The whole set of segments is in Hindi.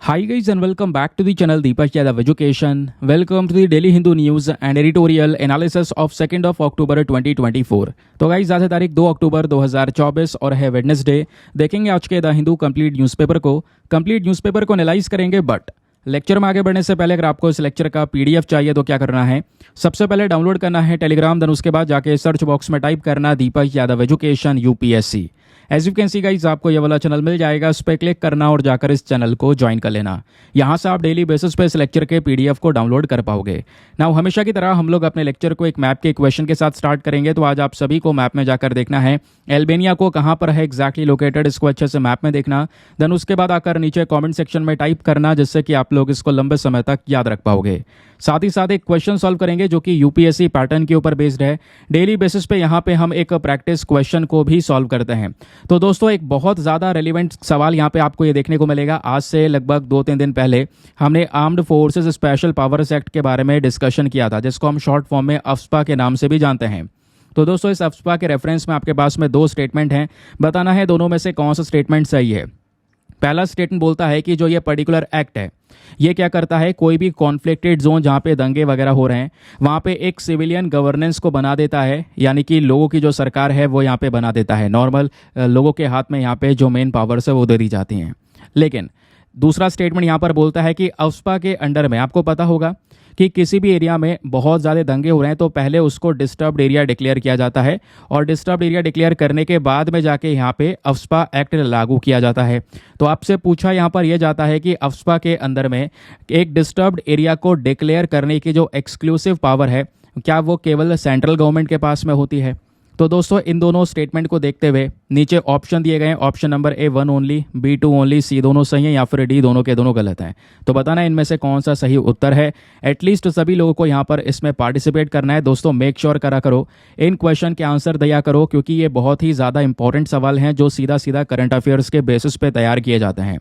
Hi guys and welcome back to the channel Deepak Yadav Education. Welcome to the Daily Hindu News and Editorial Analysis of 2nd of October 2024. तो गाइज आज है तारीख 2 अक्टूबर 2024 और है वेडनेसडे। देखेंगे आज के द हिंदू कंप्लीट न्यूज़पेपर को एनालाइज करेंगे। बट लेक्चर में आगे बढ़ने से पहले अगर आपको इस लेक्चर का पीडीएफ चाहिए तो क्या करना है, सबसे पहले डाउनलोड करना है टेलीग्राम, देन उसके बाद जाके सर्च बॉक्स में टाइप करना Deepak Yadav education UPSC. As you can see guys आपको ये वाला चैनल मिल जाएगा, उस पर क्लिक करना और जाकर इस चैनल को ज्वाइन कर लेना। यहाँ से आप डेली बेसिस पे इस लेक्चर के पीडीएफ को डाउनलोड कर पाओगे। नाउ हमेशा की तरह हम लोग अपने लेक्चर को एक मैप के इक्वेशन के साथ स्टार्ट करेंगे। तो आज आप सभी को मैप में जाकर देखना है अल्बानिया को कहाँ पर है एग्जैक्टली लोकेटेड, इसको अच्छे से मैप में देखना। देन उसके बाद आकर नीचे कॉमेंट सेक्शन में टाइप करना, जिससे कि आप लोग इसको लंबे समय तक याद रख पाओगे। साथ ही साथ एक क्वेश्चन सॉल्व करेंगे जो कि यूपीएससी पैटर्न के ऊपर बेस्ड है। डेली बेसिस पे यहाँ पे हम एक प्रैक्टिस क्वेश्चन को भी सॉल्व करते हैं। तो दोस्तों एक बहुत ज़्यादा रेलिवेंट सवाल यहाँ पे आपको ये देखने को मिलेगा। आज से लगभग 2-3 दिन पहले हमने armed forces special powers act के बारे में डिस्कशन किया था, जिसको हम शॉर्ट फॉर्म में अफ्स्पा के नाम से भी जानते हैं। तो दोस्तों इस अफ्स्पा के रेफरेंस में आपके पास में 2 स्टेटमेंट हैं, बताना है दोनों में से कौन सा स्टेटमेंट सही है। पहला स्टेटमेंट बोलता है कि जो ये पर्टिकुलर एक्ट है ये क्या करता है, कोई भी कॉन्फ्लिक्टेड जोन जहाँ पे दंगे वगैरह हो रहे हैं वहाँ पे एक सिविलियन गवर्नेंस को बना देता है, यानी कि लोगों की जो सरकार है वो यहाँ पे बना देता है। नॉर्मल लोगों के हाथ में यहाँ पे जो मेन पावर्स है वो दे दी जाती हैं। लेकिन दूसरा स्टेटमेंट यहाँ पर बोलता है कि अफ्स्पा के अंडर में आपको पता होगा कि किसी भी एरिया में बहुत ज़्यादा दंगे हो रहे हैं तो पहले उसको डिस्टर्ब्ड एरिया डिक्लेयर किया जाता है, और डिस्टर्ब्ड एरिया डिक्लेयर करने के बाद में जाके यहाँ पे अफ्स्पा एक्ट लागू किया जाता है। तो आपसे पूछा यहाँ पर यह जाता है कि अफ्स्पा के अंदर में एक डिस्टर्ब्ड एरिया को डिक्लेयर करने की जो एक्सक्लूसिव पावर है, क्या वो केवल सेंट्रल गवर्नमेंट के पास में होती है। तो दोस्तों इन दोनों स्टेटमेंट को देखते हुए नीचे ऑप्शन दिए गए हैं, option number A1 only, B2 only, C दोनों सही हैं या फिर D दोनों के दोनों गलत हैं। तो बताना इनमें से कौन सा सही उत्तर है। एटलीस्ट सभी लोगों को यहाँ पर इसमें पार्टिसिपेट करना है। दोस्तों मेक श्योर करा करो इन क्वेश्चन के आंसर दिया करो, क्योंकि ये बहुत ही ज़्यादा इंपॉर्टेंट सवाल हैं जो सीधा सीधा करंट अफेयर्स के बेसिस पे तैयार किए जाते हैं।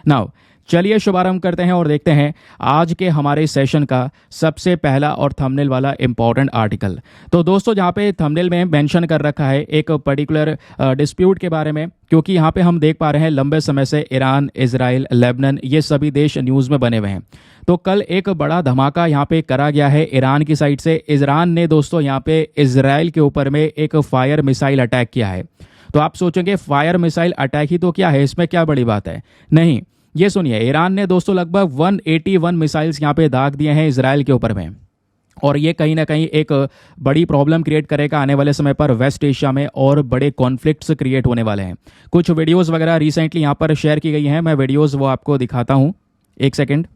नाउ चलिए शुभारंभ करते हैं और देखते हैं आज के हमारे सेशन का सबसे पहला और थंबनेल वाला इंपॉर्टेंट आर्टिकल। तो दोस्तों जहाँ पे थंबनेल में मेंशन कर रखा है एक पर्टिकुलर डिस्प्यूट के बारे में, क्योंकि यहाँ पे हम देख पा रहे हैं लंबे समय से ईरान, इजराइल, लेबनान ये सभी देश न्यूज़ में बने हुए हैं। तो कल एक बड़ा धमाका यहाँ पे करा गया है ईरान की साइड से। ईरान ने दोस्तों यहाँ पे इजराइल के ऊपर में एक फायर मिसाइल अटैक किया है। तो आप सोचेंगे फायर मिसाइल अटैक ही तो क्या है, इसमें क्या बड़ी बात है। नहीं, ये सुनिए, ईरान ने दोस्तों लगभग 181 मिसाइल्स यहाँ पे दाग दिए हैं इजराइल के ऊपर में, और ये कहीं ना कहीं एक बड़ी प्रॉब्लम क्रिएट करेगा आने वाले समय पर वेस्ट एशिया में, और बड़े कॉन्फ्लिक्ट्स क्रिएट होने वाले हैं। कुछ वीडियोस वगैरह रिसेंटली यहाँ पर शेयर की गई हैं, मैं वीडियोस वो आपको दिखाता हूँ, एक सेकेंड।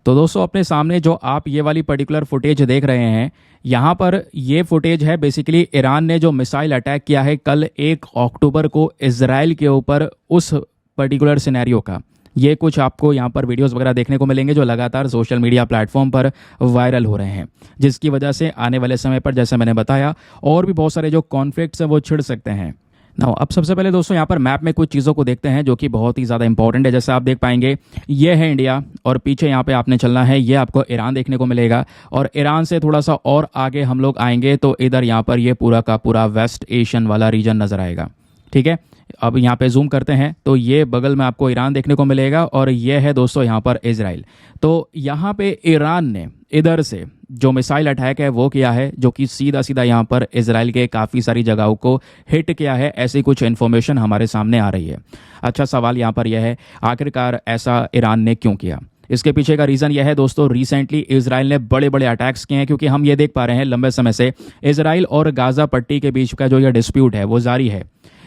तो दोस्तों अपने सामने जो आप ये वाली पर्टिकुलर फुटेज देख रहे हैं, यहाँ पर ये फुटेज है बेसिकली ईरान ने जो मिसाइल अटैक किया है कल 1 अक्टूबर को इजराइल के ऊपर, उस पर्टिकुलर सिनेरियो का। ये कुछ आपको यहाँ पर वीडियोस वगैरह देखने को मिलेंगे जो लगातार सोशल मीडिया प्लेटफॉर्म पर वायरल हो रहे हैं, जिसकी वजह से आने वाले समय पर जैसे मैंने बताया और भी बहुत सारे जो कॉन्फ्लिक्ट्स हैं वो छिड़ सकते हैं। नाउ अब सबसे पहले दोस्तों यहाँ पर मैप में कुछ चीज़ों को देखते हैं जो कि बहुत ही ज़्यादा इंपॉर्टेंट है। जैसे आप देख पाएंगे ये है इंडिया, और पीछे यहाँ पे आपने चलना है, ये आपको ईरान देखने को मिलेगा, और ईरान से थोड़ा सा और आगे हम लोग आएंगे तो इधर यहाँ पर ये पूरा का पूरा वेस्ट एशियन वाला रीजन नज़र आएगा। ठीक है, अब यहाँ पे जूम करते हैं तो ये बगल में आपको ईरान देखने को मिलेगा, और ये है दोस्तों यहाँ पर इजराइल। तो यहाँ पे ईरान ने इधर से जो मिसाइल अटैक है वो किया है, जो कि सीधा सीधा यहाँ पर इजराइल के काफ़ी सारी जगहों को हिट किया है, ऐसी कुछ इन्फॉर्मेशन हमारे सामने आ रही है। अच्छा सवाल यहाँ पर यह है आखिरकार ऐसा ईरान ने क्यों किया। इसके पीछे का रीज़न यह है दोस्तों, रिसेंटली इजराइल ने बड़े बड़े अटैक्स किए हैं, क्योंकि हम ये देख पा रहे हैं लंबे समय से इजराइल और गाज़ा पट्टी के बीच का जो यह डिस्प्यूट है वो जारी है।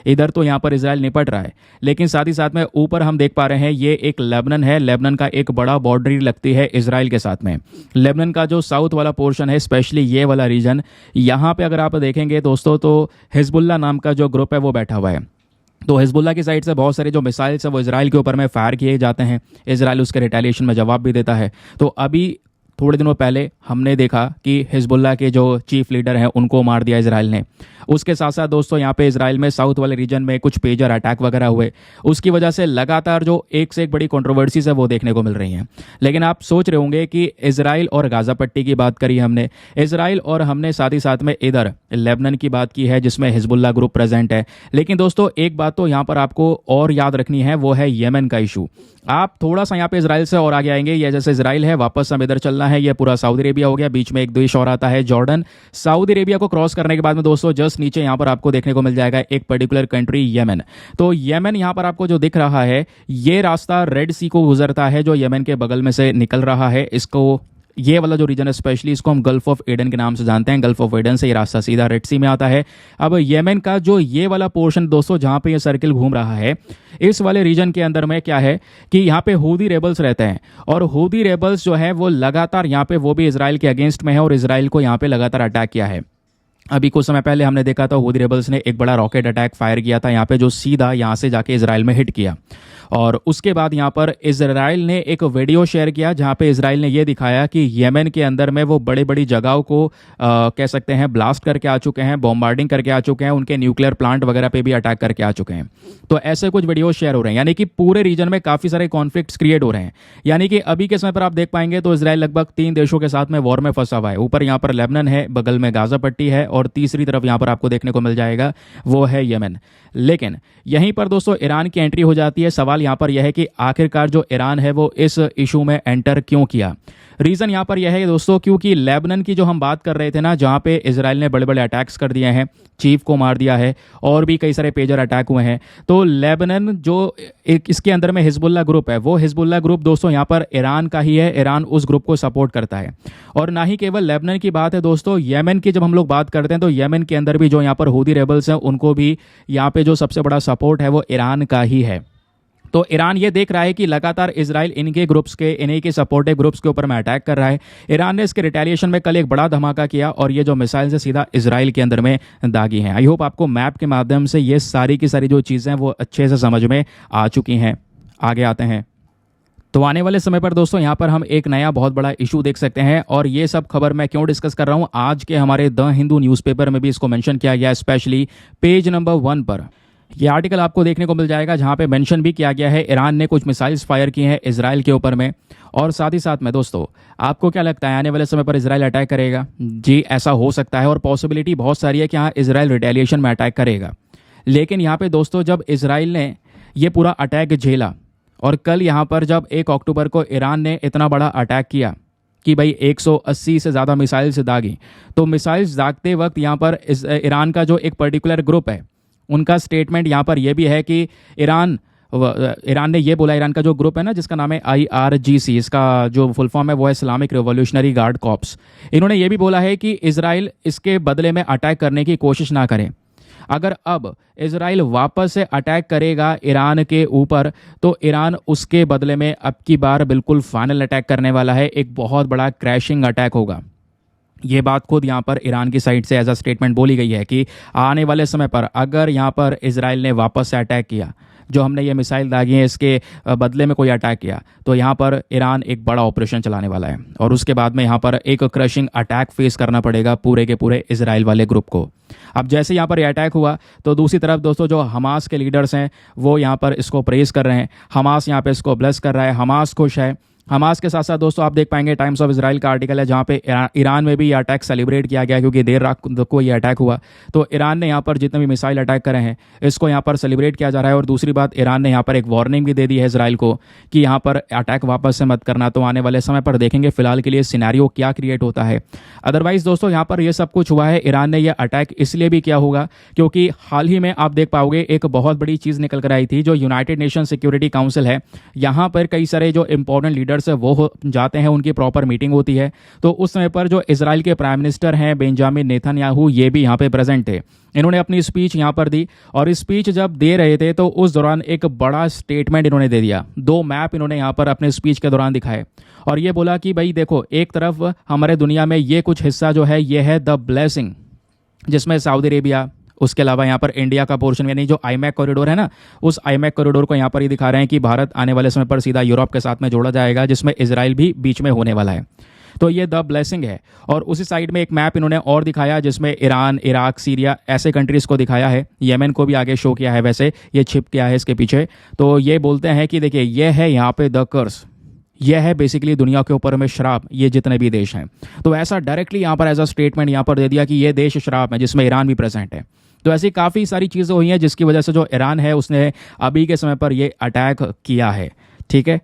इधर तो यहाँ पर इजराइल निपट रहा है, लेकिन साथ ही साथ में ऊपर हम देख पा रहे हैं ये एक लेबनान है। लेबनान का एक बड़ा बॉर्डरी लगती है इजराइल के साथ में। लेबनान का जो साउथ वाला पोर्शन है, स्पेशली ये वाला रीजन, यहाँ पे अगर आप देखेंगे दोस्तों तो हिजबुल्ला नाम का जो ग्रुप है वो बैठा हुआ है। तो हिजबुल्ला की साइड से बहुत सारे जो मिसाइल्स है वो इजराइल के ऊपर में फायर किए जाते हैं, इजराइल उसके रिटेलिएशन में जवाब भी देता है। तो अभी थोड़े दिनों पहले हमने देखा कि हिजबुल्लाह के जो चीफ लीडर हैं उनको मार दिया इसराइल ने। उसके साथ साथ दोस्तों यहाँ पे इसराइल में साउथ वाले रीजन में कुछ पेजर अटैक वगैरह हुए, उसकी वजह से लगातार जो एक से एक बड़ी कंट्रोवर्सीज है वो देखने को मिल रही हैं। लेकिन आप सोच रहे होंगे कि इसराइल और गाज़ा पट्टी की बात करी हमने, इसराइल और हमने साथ ही साथ में इधर लेबनान की बात की है जिसमें हिजबुल्लाह ग्रुप प्रेजेंट है। लेकिन दोस्तों एक बात तो यहाँ पर आपको और याद रखनी है, वो है येमेन का इशू। आप थोड़ा सा यहाँ पे इसराइल से और आगे आएंगे, ये जैसे इसराइल है वापस हम इधर चलना है, ये पूरा सऊदी अरेबिया हो गया, बीच में एक देश और आता है जॉर्डन। सऊदी अरेबिया को क्रॉस करने के बाद में दोस्तों जस्ट नीचे यहाँ पर आपको देखने को मिल जाएगा एक पर्टिकुलर कंट्री येमेन। तो येमेन यहाँ पर आपको जो दिख रहा है ये रास्ता रेड सी को गुजरता है जो येमेन के बगल में से निकल रहा है। इसको ये वाला जो रीजन है स्पेशली इसको हम गल्फ ऑफ एडन के नाम से जानते हैं। गल्फ ऑफ एडन से ये रास्ता सीधा रेड सी में आता है। अब येमेन का जो ये वाला पोर्शन दोस्तों जहाँ पे ये सर्किल घूम रहा है, इस वाले रीजन के अंदर में क्या है कि यहाँ पे हूदी रेबल्स रहते हैं और हूदी रेबल्स जो है वो लगातार यहाँ पे वो भी इसराइल के अगेंस्ट में है और इसराइल को यहाँ पे लगातार अटैक किया है। अभी कुछ समय पहले हमने देखा था हूदी रेबल्स ने एक बड़ा रॉकेट अटैक फायर किया था यहाँ पे जो सीधा यहाँ से जाके इसराइल में हिट किया। और उसके बाद यहाँ पर इसराइल ने एक वीडियो शेयर किया जहाँ पे इसराइल ने ये दिखाया कि येमेन के अंदर में वो बड़ी बड़ी जगहों को कह सकते हैं ब्लास्ट करके आ चुके हैं, बॉम्बार्डिंग करके आ चुके हैं, उनके न्यूक्लियर प्लांट वगैरह पे भी अटैक करके आ चुके हैं। तो ऐसे कुछ वीडियो शेयर हो रहे हैं, यानी कि पूरे रीजन में काफ़ी सारे कॉन्फ्लिक्ट्स क्रिएट हो रहे हैं। यानी कि अभी के समय पर आप देख पाएंगे तो इसराइल लगभग 3 देशों के साथ में वॉर में फंसा हुआ है। ऊपर यहाँ पर लेबनान है, बगल में गाज़ा पट्टी है और तीसरी तरफ यहाँ पर आपको देखने को मिल जाएगा वो है येमेन। लेकिन यहीं पर दोस्तों ईरान की एंट्री हो जाती है। सवाल यहाँ पर यह है कि आखिरकार जो ईरान है वो इस इशू में एंटर क्यों किया। रीज़न यहाँ पर यह है दोस्तों क्योंकि लेबनान की जो हम बात कर रहे थे ना, जहाँ पे इसराइल ने बड़े बड़े अटैक्स कर दिए हैं, चीफ को मार दिया है और भी कई सारे पेजर अटैक हुए हैं। तो लेबनान जो एक इसके अंदर में हिजबुल्लाह ग्रुप है, वो हिजबुल्लाह ग्रुप दोस्तों यहाँ पर ईरान का ही है। ईरान उस ग्रुप को सपोर्ट करता है। और ना ही केवल लेबनान की बात है दोस्तों, येमेन की जब हम लोग बात करते हैं तो येमेन के अंदर भी जो यहाँ पर हूदी रेबल्स हैं उनको भी यहाँ पे जो सबसे बड़ा सपोर्ट है वो ईरान का ही है। तो ईरान ये देख रहा है कि लगातार इसराइल इनके ग्रुप्स के, इन्हीं के सपोर्टिव ग्रुप्स के ऊपर में अटैक कर रहा है। ईरान ने इसके रिटेलिएशन में कल एक बड़ा धमाका किया और ये जो मिसाइल से सीधा इसराइल के अंदर में दागी हैं। आई होप आपको मैप के माध्यम से ये सारी की सारी जो चीज़ें वो अच्छे से समझ में आ चुकी हैं। आगे आते हैं तो आने वाले समय पर दोस्तों यहाँ पर हम एक नया बहुत बड़ा इशू देख सकते हैं। और ये सब खबर मैं क्यों डिस्कस कर रहा हूँ, आज के हमारे द हिंदू न्यूज़पेपर में भी इसको मेंशन किया गया, स्पेशली पेज नंबर 1 पर ये आर्टिकल आपको देखने को मिल जाएगा जहाँ पे मेंशन भी किया गया है ईरान ने कुछ मिसाइल्स फायर की हैं इसराइल के ऊपर में। और साथ ही साथ में दोस्तों आपको क्या लगता है आने वाले समय पर इसराइल अटैक करेगा? जी ऐसा हो सकता है और पॉसिबिलिटी बहुत सारी है कि हाँ इसराइल रिटेलिएशन में अटैक करेगा। लेकिन यहाँ पे दोस्तों जब इसराइल ने ये पूरा अटैक झेला और कल यहाँ पर जब 1 अक्टूबर को ईरान ने इतना बड़ा अटैक किया कि भाई 180 से ज़्यादा मिसाइल्स दागी, तो मिसाइल्स दागते वक्त यहाँ पर ईरान का जो एक पर्टिकुलर ग्रुप है उनका स्टेटमेंट यहाँ पर यह भी है कि ईरान ने ये बोला, ईरान का जो ग्रुप है ना जिसका नाम है IRGC, इसका जो फुल फॉर्म है वो है इस्लामिक रिवॉल्यूशनरी गार्ड कॉर्प्स, इन्होंने ये भी बोला है कि इसराइल इसके बदले में अटैक करने की कोशिश ना करे। अगर अब इसराइल वापस से अटैक करेगा ईरान के ऊपर तो ईरान उसके बदले में अब की बार बिल्कुल फाइनल अटैक करने वाला है, एक बहुत बड़ा क्रैशिंग अटैक होगा। ये बात खुद यहाँ पर ईरान की साइड से एज अ स्टेटमेंट बोली गई है कि आने वाले समय पर अगर यहाँ पर इसराइल ने वापस से अटैक किया, जो हमने ये मिसाइल दागी है इसके बदले में कोई अटैक किया, तो यहाँ पर ईरान एक बड़ा ऑपरेशन चलाने वाला है और उसके बाद में यहाँ पर एक क्रशिंग अटैक फेस करना पड़ेगा पूरे के पूरे इसराइल वाले ग्रुप को। अब जैसे यहाँ पर ये अटैक हुआ तो दूसरी तरफ दोस्तों जो हमास के लीडर्स हैं वो यहाँ पर इसको प्रेज कर रहे हैं, हमास यहाँ पे इसको ब्लेस कर रहा है, हमास खुश है। हमास के साथ साथ दोस्तों आप देख पाएंगे टाइम्स ऑफ इसराइल का आर्टिकल है जहाँ पे ईरान में भी ये अटैक सेलिब्रेट किया गया क्योंकि देर रात को ये अटैक हुआ। तो ईरान ने यहाँ पर जितने भी मिसाइल अटैक करे हैं इसको यहाँ पर सेलिब्रेट किया जा रहा है। और दूसरी बात, ईरान ने यहाँ पर एक वार्निंग भी दे दी है इसराइल को कि यहाँ पर अटैक वापस से मत करना। तो आने वाले समय पर देखेंगे फिलहाल के लिए सिनेरियो क्या क्रिएट होता है। अदरवाइज दोस्तों यहाँ पर ये सब कुछ हुआ है, ईरान ने यह अटैक इसलिए भी किया होगा क्योंकि हाल ही में आप देख पाओगे एक बहुत बड़ी चीज़ निकल कर आई थी, जो यूनाइटेड नेशन सिक्योरिटी काउंसिल है, यहाँ पर कई सारे जो इंपॉर्टेंट लीडर्स है वो जाते हैं, उनकी प्रॉपर मीटिंग होती है। तो उस समय पर जो इजराइल के प्राइम मिनिस्टर हैं बेंजामिन नेतन्याहू, ये भी यहाँ पे प्रेजेंट थे। इन्होंने अपनी स्पीच यहाँ पर दी और स्पीच जब दे रहे थे तो उस दौरान एक बड़ा स्टेटमेंट इन्होंने दे दिया। 2 मैप इन्होंने यहाँ पर अपने स्पीच के दौरान दिखाए और ये बोला कि भाई देखो, एक तरफ हमारे दुनिया में ये कुछ हिस्सा जो है ये है द ब्लेसिंग, जिसमें सऊदी अरेबिया, उसके अलावा यहाँ पर इंडिया का पोर्शन, यानी जो आईमैक कॉरिडोर है ना, उस आईमैक कॉरिडोर को यहाँ पर ये दिखा रहे हैं कि भारत आने वाले समय पर सीधा यूरोप के साथ में जोड़ा जाएगा, जिसमें इजराइल भी बीच में होने वाला है। तो ये द ब्लेसिंग है। और उसी साइड में एक मैप इन्होंने और दिखाया जिसमें ईरान, इराक, सीरिया ऐसे कंट्रीज़ को दिखाया है। येमेन को भी आगे शो किया है, वैसे ये छिप किया है इसके पीछे। तो ये बोलते हैं कि देखिए ये है यहाँ पे द कर्स, यह है बेसिकली दुनिया के ऊपर में श्राप, ये जितने भी देश हैं। तो ऐसा डायरेक्टली यहाँ पर एज अ स्टेटमेंट यहाँ पर दे दिया कि ये देश श्राप है, जिसमें ईरान भी प्रेजेंट है। तो ऐसी काफ़ी सारी चीज़ें हुई हैं जिसकी वजह से जो ईरान है उसने अभी के समय पर ये अटैक किया है। ठीक है,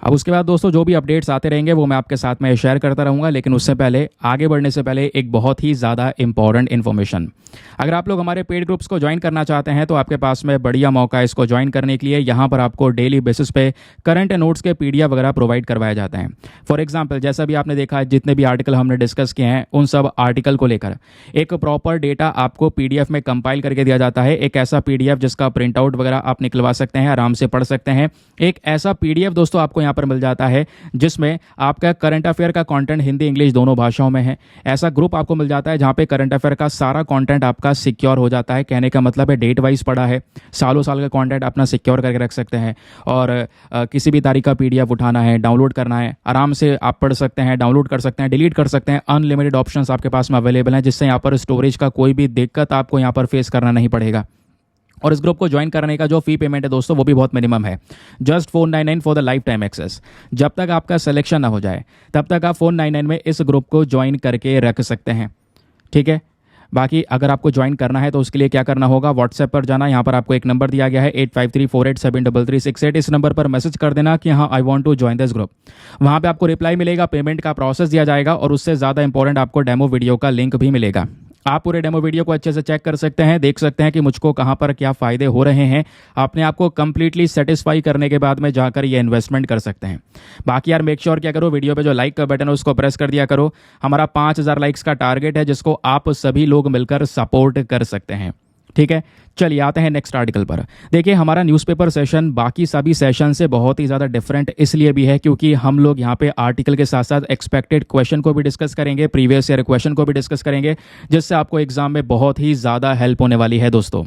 अब उसके बाद दोस्तों जो भी अपडेट्स आते रहेंगे वो मैं आपके साथ में शेयर करता रहूँगा, लेकिन उससे पहले आगे बढ़ने से पहले एक बहुत ही ज़्यादा इंपॉर्टेंट इन्फॉर्मेशन। अगर आप लोग हमारे पेड ग्रुप्स को ज्वाइन करना चाहते हैं तो आपके पास में बढ़िया मौका है इसको ज्वाइन करने के लिए। यहाँ पर आपको डेली बेसिस पे करंट नोट्स के PDF वगैरह प्रोवाइड करवाए जाते हैं। फॉर एग्जाम्पल जैसा भी आपने देखा जितने भी आर्टिकल हमने डिस्कस किए हैं उन सब आर्टिकल को लेकर एक प्रॉपर डेटा आपको PDF में कंपाइल करके दिया जाता है। एक ऐसा PDF जिसका प्रिंट आउट वगैरह आप निकलवा सकते हैं, आराम से पढ़ सकते हैं। एक ऐसा PDF दोस्तों आपको यहाँ पर मिल जाता है जिसमें आपका करंट अफेयर का कंटेंट हिंदी इंग्लिश दोनों भाषाओं में है। ऐसा ग्रुप आपको मिल जाता है जहां पे करंट अफेयर का सारा कंटेंट आपका सिक्योर हो जाता है। कहने का मतलब है डेट वाइज पड़ा है, सालों साल का कंटेंट अपना सिक्योर करके रख सकते हैं। और किसी भी तारीख का PDF उठाना है, डाउनलोड करना है, आराम से आप पढ़ सकते हैं, डाउनलोड कर सकते हैं, डिलीट कर सकते हैं। अनलिमिटेड ऑप्शंस आपके पास में अवेलेबल हैं, जिससे यहाँ पर स्टोरेज का कोई भी दिक्कत आपको यहाँ पर फेस करना नहीं पड़ेगा। और इस ग्रुप को ज्वाइन करने का जो फी पेमेंट है दोस्तों वो भी बहुत मिनिमम है, just 499 for the lifetime access. जब तक आपका सिलेक्शन ना हो जाए तब तक आप 499 में इस ग्रुप को ज्वाइन करके रख सकते हैं। ठीक है, बाकी अगर आपको ज्वाइन करना है तो उसके लिए क्या करना होगा, व्हाट्सएप पर जाना। यहाँ पर आपको एक नंबर दिया गया है 8534873368। इस नंबर पर मैसेज कर देना कि हाँ I want to join this group. वहाँ पे आपको रिप्लाई मिलेगा, पेमेंट का प्रोसेस दिया जाएगा और उससे ज़्यादा इंपॉर्टेंट आपको डेमो वीडियो का लिंक भी मिलेगा। आप पूरे डेमो वीडियो को अच्छे से चेक कर सकते हैं, देख सकते हैं कि मुझको कहाँ पर क्या फ़ायदे हो रहे हैं। अपने आप को कंप्लीटली सेटिस्फाई करने के बाद में जाकर ये इन्वेस्टमेंट कर सकते हैं। बाकी यार मेक श्योर क्या करो, वीडियो पे जो लाइक का बटन है उसको प्रेस कर दिया करो। हमारा 5000 लाइक्स का टारगेट है जिसको आप सभी लोग मिलकर सपोर्ट कर सकते हैं। ठीक है, चलिए आते हैं नेक्स्ट आर्टिकल पर। देखिए हमारा न्यूज़पेपर सेशन बाकी सभी सेशन से बहुत ही ज़्यादा डिफरेंट इसलिए भी है क्योंकि हम लोग यहाँ पे आर्टिकल के साथ साथ एक्सपेक्टेड क्वेश्चन को भी डिस्कस करेंगे, प्रीवियस ईयर क्वेश्चन को भी डिस्कस करेंगे, जिससे आपको एग्जाम में बहुत ही ज़्यादा हेल्प होने वाली है दोस्तों।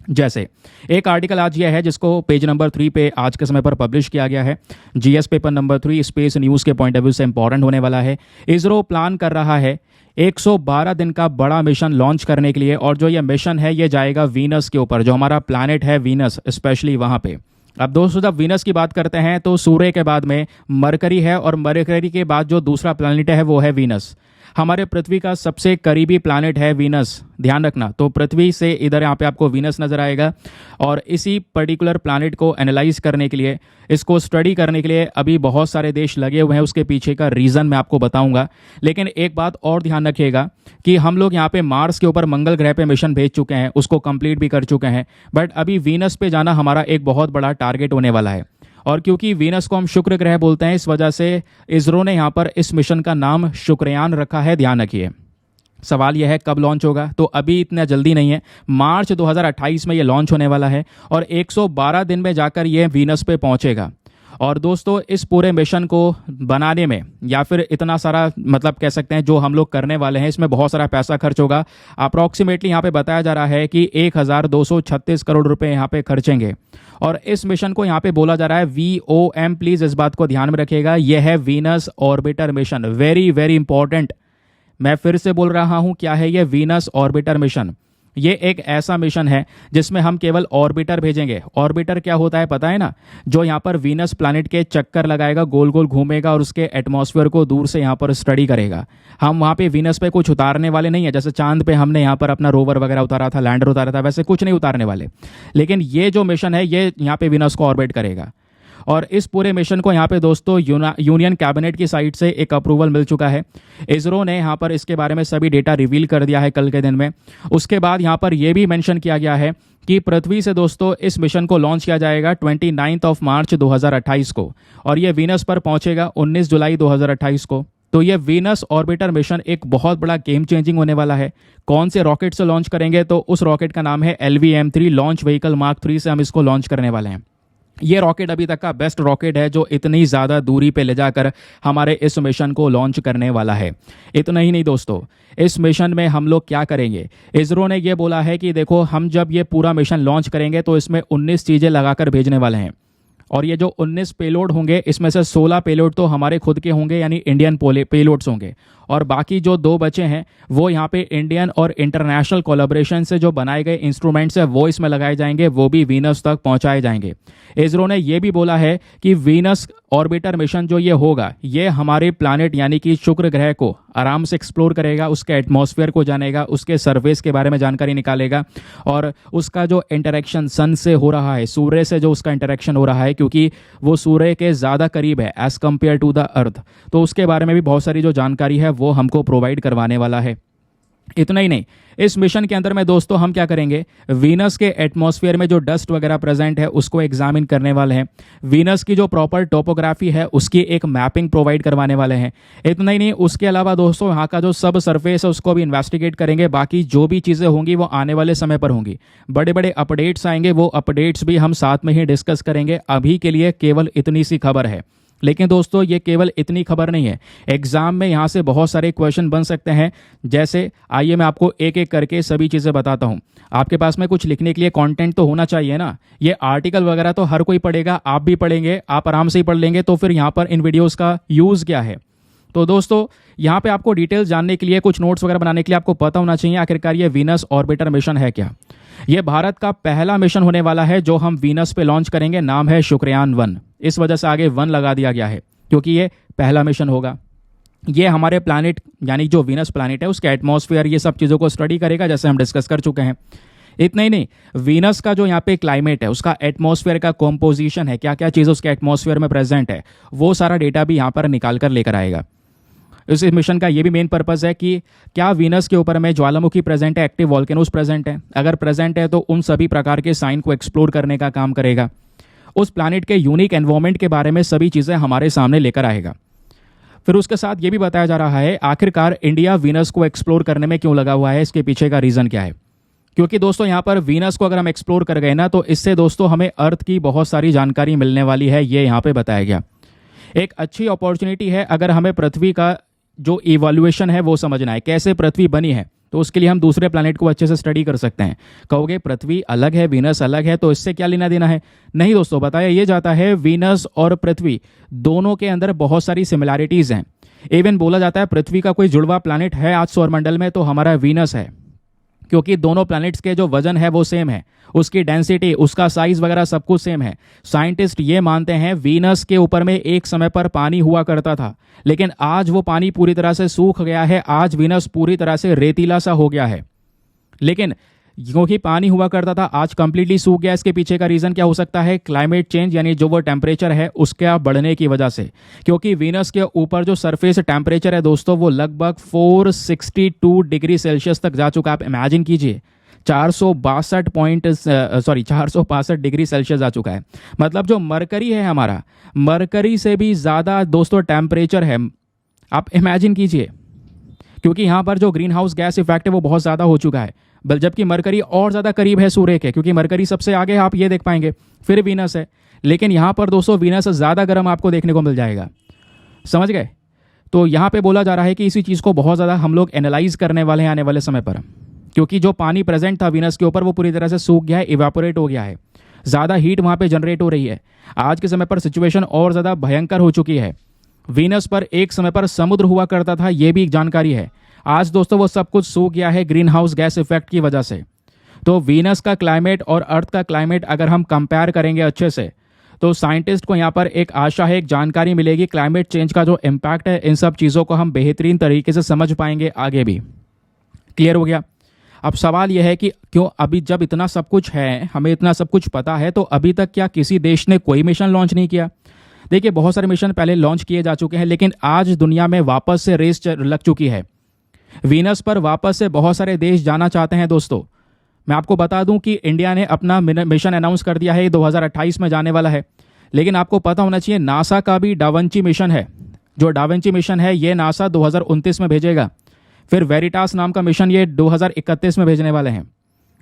जैसे एक आर्टिकल आज यह है जिसको पेज नंबर 3 पे आज के समय पर पब्लिश किया गया है। GS paper number 3 space news के पॉइंट ऑफ व्यू से इंपॉर्टेंट होने वाला है। इसरो प्लान कर रहा है 112 दिन का बड़ा मिशन लॉन्च करने के लिए, और जो ये मिशन है ये जाएगा वीनस के ऊपर, जो हमारा प्लैनेट है वीनस, स्पेशली वहाँ पे। अब दोस्तों जब वीनस की बात करते हैं तो सूर्य के बाद में मरकरी है, और मरकरी के बाद जो दूसरा प्लैनेट है वो है वीनस। हमारे पृथ्वी का सबसे करीबी प्लैनेट है वीनस, ध्यान रखना। तो पृथ्वी से इधर यहाँ पे आपको वीनस नजर आएगा, और इसी पर्टिकुलर प्लैनेट को एनालाइज करने के लिए, इसको स्टडी करने के लिए अभी बहुत सारे देश लगे हुए हैं। उसके पीछे का रीज़न मैं आपको बताऊंगा, लेकिन एक बात और ध्यान रखिएगा कि हम लोग यहाँ पे मार्स के ऊपर मंगल ग्रह पे मिशन भेज चुके हैं, उसको कंप्लीट भी कर चुके हैं, बट अभी वीनस पे जाना हमारा एक बहुत बड़ा टारगेट होने वाला है। और क्योंकि वीनस को हम शुक्र ग्रह बोलते हैं, इस वजह से इसरो ने यहाँ पर इस मिशन का नाम शुक्रयान रखा है, ध्यान रखिए। सवाल यह है कब लॉन्च होगा, तो अभी इतना जल्दी नहीं है, मार्च 2028 में ये लॉन्च होने वाला है, और 112 दिन में जाकर ये वीनस पे पहुंचेगा। और दोस्तों इस पूरे मिशन को बनाने में, या फिर इतना सारा मतलब कह सकते हैं जो हम लोग करने वाले हैं, इसमें बहुत सारा पैसा खर्च होगा। अप्रॉक्सीमेटली यहाँ पे बताया जा रहा है कि 1236 करोड़ रुपए यहाँ पे खर्चेंगे। और इस मिशन को यहाँ पे बोला जा रहा है VOM, प्लीज़ इस बात को ध्यान में रखिएगा, यह है Venus orbiter mission. Very very important, मैं फिर से बोल रहा हूँ, क्या है ये वीनस ऑर्बिटर मिशन। ये एक ऐसा मिशन है जिसमें हम केवल ऑर्बिटर भेजेंगे। ऑर्बिटर क्या होता है पता है ना, जो यहाँ पर वीनस प्लैनेट के चक्कर लगाएगा, गोल गोल घूमेगा और उसके एटमॉस्फेयर को दूर से यहाँ पर स्टडी करेगा। हम वहाँ पे वीनस पे कुछ उतारने वाले नहीं है, जैसे चांद पे हमने यहाँ पर अपना रोवर वगैरह उतारा था, लैंडर उतारा था, वैसे कुछ नहीं उतारने वाले। लेकिन ये जो मिशन है ये यहाँ पे वीनस को ऑर्बिट करेगा। और इस पूरे मिशन को यहाँ पे दोस्तों यूनियन कैबिनेट की साइड से एक अप्रूवल मिल चुका है। इसरो ने यहाँ पर इसके बारे में सभी डेटा रिवील कर दिया है कल के दिन में। उसके बाद यहाँ पर यह भी मेंशन किया गया है कि पृथ्वी से दोस्तों इस मिशन को लॉन्च किया जाएगा 29 मार्च 2028 को, और ये वीनस पर पहुंचेगा 19 जुलाई 2028 को। तो ये वीनस ऑर्बिटर मिशन एक बहुत बड़ा गेम चेंजिंग होने वाला है। कौन से रॉकेट से लॉन्च करेंगे, तो उस रॉकेट का नाम है LVM-3 लॉन्च व्हीकल मार्क 3 से हम इसको लॉन्च करने वाले हैं। ये रॉकेट अभी तक का बेस्ट रॉकेट है जो इतनी ज़्यादा दूरी पे ले जाकर हमारे इस मिशन को लॉन्च करने वाला है। इतना ही नहीं दोस्तों, इस मिशन में हम लोग क्या करेंगे, इसरो ने ये बोला है कि देखो हम जब ये पूरा मिशन लॉन्च करेंगे तो इसमें 19 चीज़ें लगाकर भेजने वाले हैं। और ये जो 19 पेलोड होंगे इसमें से 16 पेलोड तो हमारे खुद के होंगे यानी इंडियन पेलोड्स होंगे, और बाकी जो 2 बचे हैं वो यहाँ पे इंडियन और इंटरनेशनल कोलैबोरेशन से जो बनाए गए इंस्ट्रूमेंट्स है वो इसमें लगाए जाएंगे, वो भी वीनस तक पहुंचाए जाएंगे। इसरो ने ये भी बोला है कि वीनस ऑर्बिटर मिशन जो ये होगा ये हमारे प्लानिट यानी कि शुक्र ग्रह को आराम से एक्सप्लोर करेगा, उसके एटमॉस्फेयर को जानेगा, उसके सरफेस के बारे में जानकारी निकालेगा, और उसका जो इंटरेक्शन सन से हो रहा है, सूर्य से जो उसका इंटरेक्शन हो रहा है, क्योंकि वो सूर्य के ज़्यादा करीब है as compare to the earth, तो उसके बारे में भी बहुत सारी जो जानकारी है वो हमको प्रोवाइड करवाने वाला है। इतना ही नहीं, इस मिशन के अंदर में दोस्तों हम क्या करेंगे, वीनस के एटमॉस्फेयर में जो डस्ट वगैरह प्रेजेंट है उसको एग्जामिन करने वाले हैं, वीनस की जो प्रॉपर टोपोग्राफी है उसकी एक मैपिंग प्रोवाइड करवाने वाले हैं। इतना ही नहीं, उसके अलावा दोस्तों यहाँ का जो सब सरफेस है उसको भी इन्वेस्टिगेट करेंगे। बाकी जो भी चीज़ें होंगी वो आने वाले समय पर होंगी, बड़े बड़े अपडेट्स आएंगे, वो अपडेट्स भी हम साथ में ही डिस्कस करेंगे। अभी के लिए केवल इतनी सी खबर है, लेकिन दोस्तों ये केवल इतनी खबर नहीं है, एग्जाम में यहाँ से बहुत सारे क्वेश्चन बन सकते हैं। जैसे आइए मैं आपको एक एक करके सभी चीज़ें बताता हूँ। आपके पास में कुछ लिखने के लिए कंटेंट तो होना चाहिए ना, ये आर्टिकल वगैरह तो हर कोई पढ़ेगा, आप भी पढ़ेंगे, आप आराम से ही पढ़ लेंगे, तो फिर यहाँ पर इन वीडियोज़ का यूज़ क्या है। तो दोस्तों यहाँ पे आपको डिटेल्स जानने के लिए, कुछ नोट्स वगैरह बनाने के लिए आपको पता होना चाहिए आखिरकार ये वीनस ऑर्बिटर मिशन है क्या। ये भारत का पहला मिशन होने वाला है जो हम वीनस पे लॉन्च करेंगे, नाम है शुक्रयान 1। इस वजह से आगे 1 लगा दिया गया है क्योंकि ये पहला मिशन होगा। ये हमारे प्लैनेट यानी जो वीनस प्लैनेट है उसके एटमॉस्फेयर ये सब चीज़ों को स्टडी करेगा, जैसे हम डिस्कस कर चुके हैं। इतना ही नहीं, वीनस का जो यहाँ पे क्लाइमेट है, उसका एटमॉस्फेयर का कॉम्पोजिशन है, क्या क्या चीज़ उसके एटमॉस्फेयर में प्रेजेंट है, वो सारा डेटा भी यहाँ पर निकाल कर लेकर आएगा। इस मिशन का ये भी मेन पर्पस है कि क्या वीनस के ऊपर में ज्वालामुखी प्रेजेंट है, एक्टिव वॉल्केनोस प्रेजेंट है, अगर प्रेजेंट है तो उन सभी प्रकार के साइन को एक्सप्लोर करने का काम करेगा। उस प्लैनेट के यूनिक एनवायरनमेंट के बारे में सभी चीज़ें हमारे सामने लेकर आएगा। फिर उसके साथ ये भी बताया जा रहा है आखिरकार इंडिया वीनस को एक्सप्लोर करने में क्यों लगा हुआ है, इसके पीछे का रीज़न क्या है। क्योंकि दोस्तों यहाँ पर वीनस को अगर हम एक्सप्लोर कर गए ना तो इससे दोस्तों हमें अर्थ की बहुत सारी जानकारी मिलने वाली है, ये यहाँ पे बताया गया। एक अच्छी अपॉर्चुनिटी है अगर हमें पृथ्वी का जो इवोल्यूशन है वो समझना है, कैसे पृथ्वी बनी है, तो उसके लिए हम दूसरे प्लैनेट को अच्छे से स्टडी कर सकते हैं। कहोगे पृथ्वी अलग है, वीनस अलग है, तो इससे क्या लेना देना है। नहीं दोस्तों, बताया ये जाता है वीनस और पृथ्वी दोनों के अंदर बहुत सारी सिमिलैरिटीज़ हैं। इवन बोला जाता है पृथ्वी का कोई जुड़वा प्लैनेट है आज सौरमंडल में तो हमारा वीनस है, क्योंकि दोनों प्लैनेट्स के जो वजन है वो सेम है, उसकी डेंसिटी, उसका साइज वगैरह सब कुछ सेम है। साइंटिस्ट ये मानते हैं वीनस के ऊपर में एक समय पर पानी हुआ करता था, लेकिन आज वो पानी पूरी तरह से सूख गया है, आज वीनस पूरी तरह से रेतीला सा हो गया है। लेकिन क्योंकि पानी हुआ करता था आज कंप्लीटली सूख गया, इसके पीछे का रीज़न क्या हो सकता है, क्लाइमेट चेंज, यानी जो वो टेम्परेचर है उसके बढ़ने की वजह से। क्योंकि वीनस के ऊपर जो सरफेस टेम्परेचर है दोस्तों वो लगभग 462 डिग्री सेल्सियस तक जा चुका है। आप इमेजिन कीजिए 462 डिग्री सेल्सियस आ चुका है। मतलब जो मरकरी है हमारा, मरकरी से भी ज़्यादा दोस्तों टेम्परेचर है, आप इमेजिन कीजिए। क्योंकि यहाँ पर जो ग्रीन हाउस गैस इफेक्ट है वो बहुत ज़्यादा हो चुका है, जबकि मरकरी और ज़्यादा करीब है सूर्य के, क्योंकि मरकरी सबसे आगे है, आप ये देख पाएंगे, फिर वीनस है। लेकिन यहाँ पर दोस्तों वीनस ज़्यादा गर्म आपको देखने को मिल जाएगा, समझ गए। तो यहाँ पे बोला जा रहा है कि इसी चीज़ को बहुत ज़्यादा हम लोग एनालाइज करने वाले हैं आने वाले समय पर, क्योंकि जो पानी प्रेजेंट था वीनस के ऊपर वो पूरी तरह से सूख गया है, इवेपोरेट हो गया है, ज़्यादा हीट वहाँ पे जनरेट हो रही है। आज के समय पर सिचुएशन और ज़्यादा भयंकर हो चुकी है। वीनस पर एक समय पर समुद्र हुआ करता था, ये भी एक जानकारी है। आज दोस्तों वो सब कुछ सूख गया है ग्रीन हाउस गैस इफेक्ट की वजह से। तो वीनस का क्लाइमेट और अर्थ का क्लाइमेट अगर हम कंपेयर करेंगे अच्छे से, तो साइंटिस्ट को यहाँ पर एक आशा है, एक जानकारी मिलेगी, क्लाइमेट चेंज का जो इम्पैक्ट है, इन सब चीज़ों को हम बेहतरीन तरीके से समझ पाएंगे आगे भी। क्लियर हो गया। अब सवाल यह है कि क्यों अभी जब इतना सब कुछ है, हमें इतना सब कुछ पता है, तो अभी तक क्या किसी देश ने कोई मिशन लॉन्च नहीं किया। देखिए बहुत सारे मिशन पहले लॉन्च किए जा चुके हैं, लेकिन आज दुनिया में वापस से रेस लग चुकी है। वीनस पर वापस से बहुत सारे देश जाना चाहते हैं दोस्तों। मैं आपको बता दूं कि इंडिया ने अपना मिशन अनाउंस कर दिया है, 2028 में जाने वाला है। लेकिन आपको पता होना चाहिए नासा का भी डाविंची मिशन है। जो डाविंची मिशन है ये नासा 2029 में भेजेगा। फिर वेरिटास नाम का मिशन ये 2031 में भेजने वाले हैं।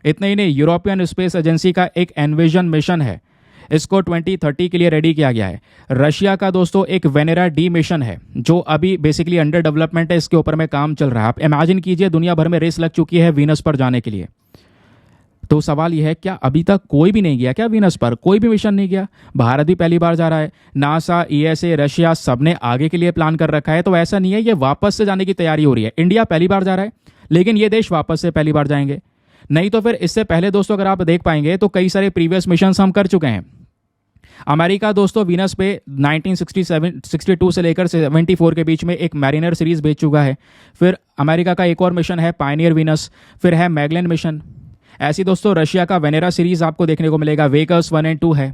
इतना ही नहीं, यूरोपियन स्पेस एजेंसी का एक एनविजन मिशन है, इसको 2030 के लिए रेडी किया गया है। रशिया का दोस्तों एक वेनेरा डी मिशन है जो अभी बेसिकली अंडर डेवलपमेंट है, इसके ऊपर में काम चल रहा है। आप इमेजिन कीजिए दुनिया भर में रेस लग चुकी है वीनस पर जाने के लिए। तो सवाल यह है, क्या अभी तक कोई भी नहीं गया क्या वीनस पर? कोई भी मिशन नहीं गया। भारत भी पहली बार जा रहा है, नासा, ईएसए, रशिया सबने आगे के लिए प्लान कर रखा है। तो ऐसा नहीं है, ये वापस से जाने की तैयारी हो रही है। इंडिया पहली बार जा रहा है, लेकिन ये देश वापस से पहली बार जाएंगे। नहीं तो फिर इससे पहले दोस्तों अगर आप देख पाएंगे तो कई सारे प्रीवियस मिशन हम कर चुके हैं। अमेरिका दोस्तों वीनस पे 1962 से लेकर 74 के बीच में एक मैरिनर सीरीज भेज चुका है। फिर अमेरिका का एक और मिशन है पायनियर वीनस, फिर है मैगलेन मिशन। ऐसी दोस्तों रशिया का वेनेरा सीरीज आपको देखने को मिलेगा, वेकर्स 1 और 2 है।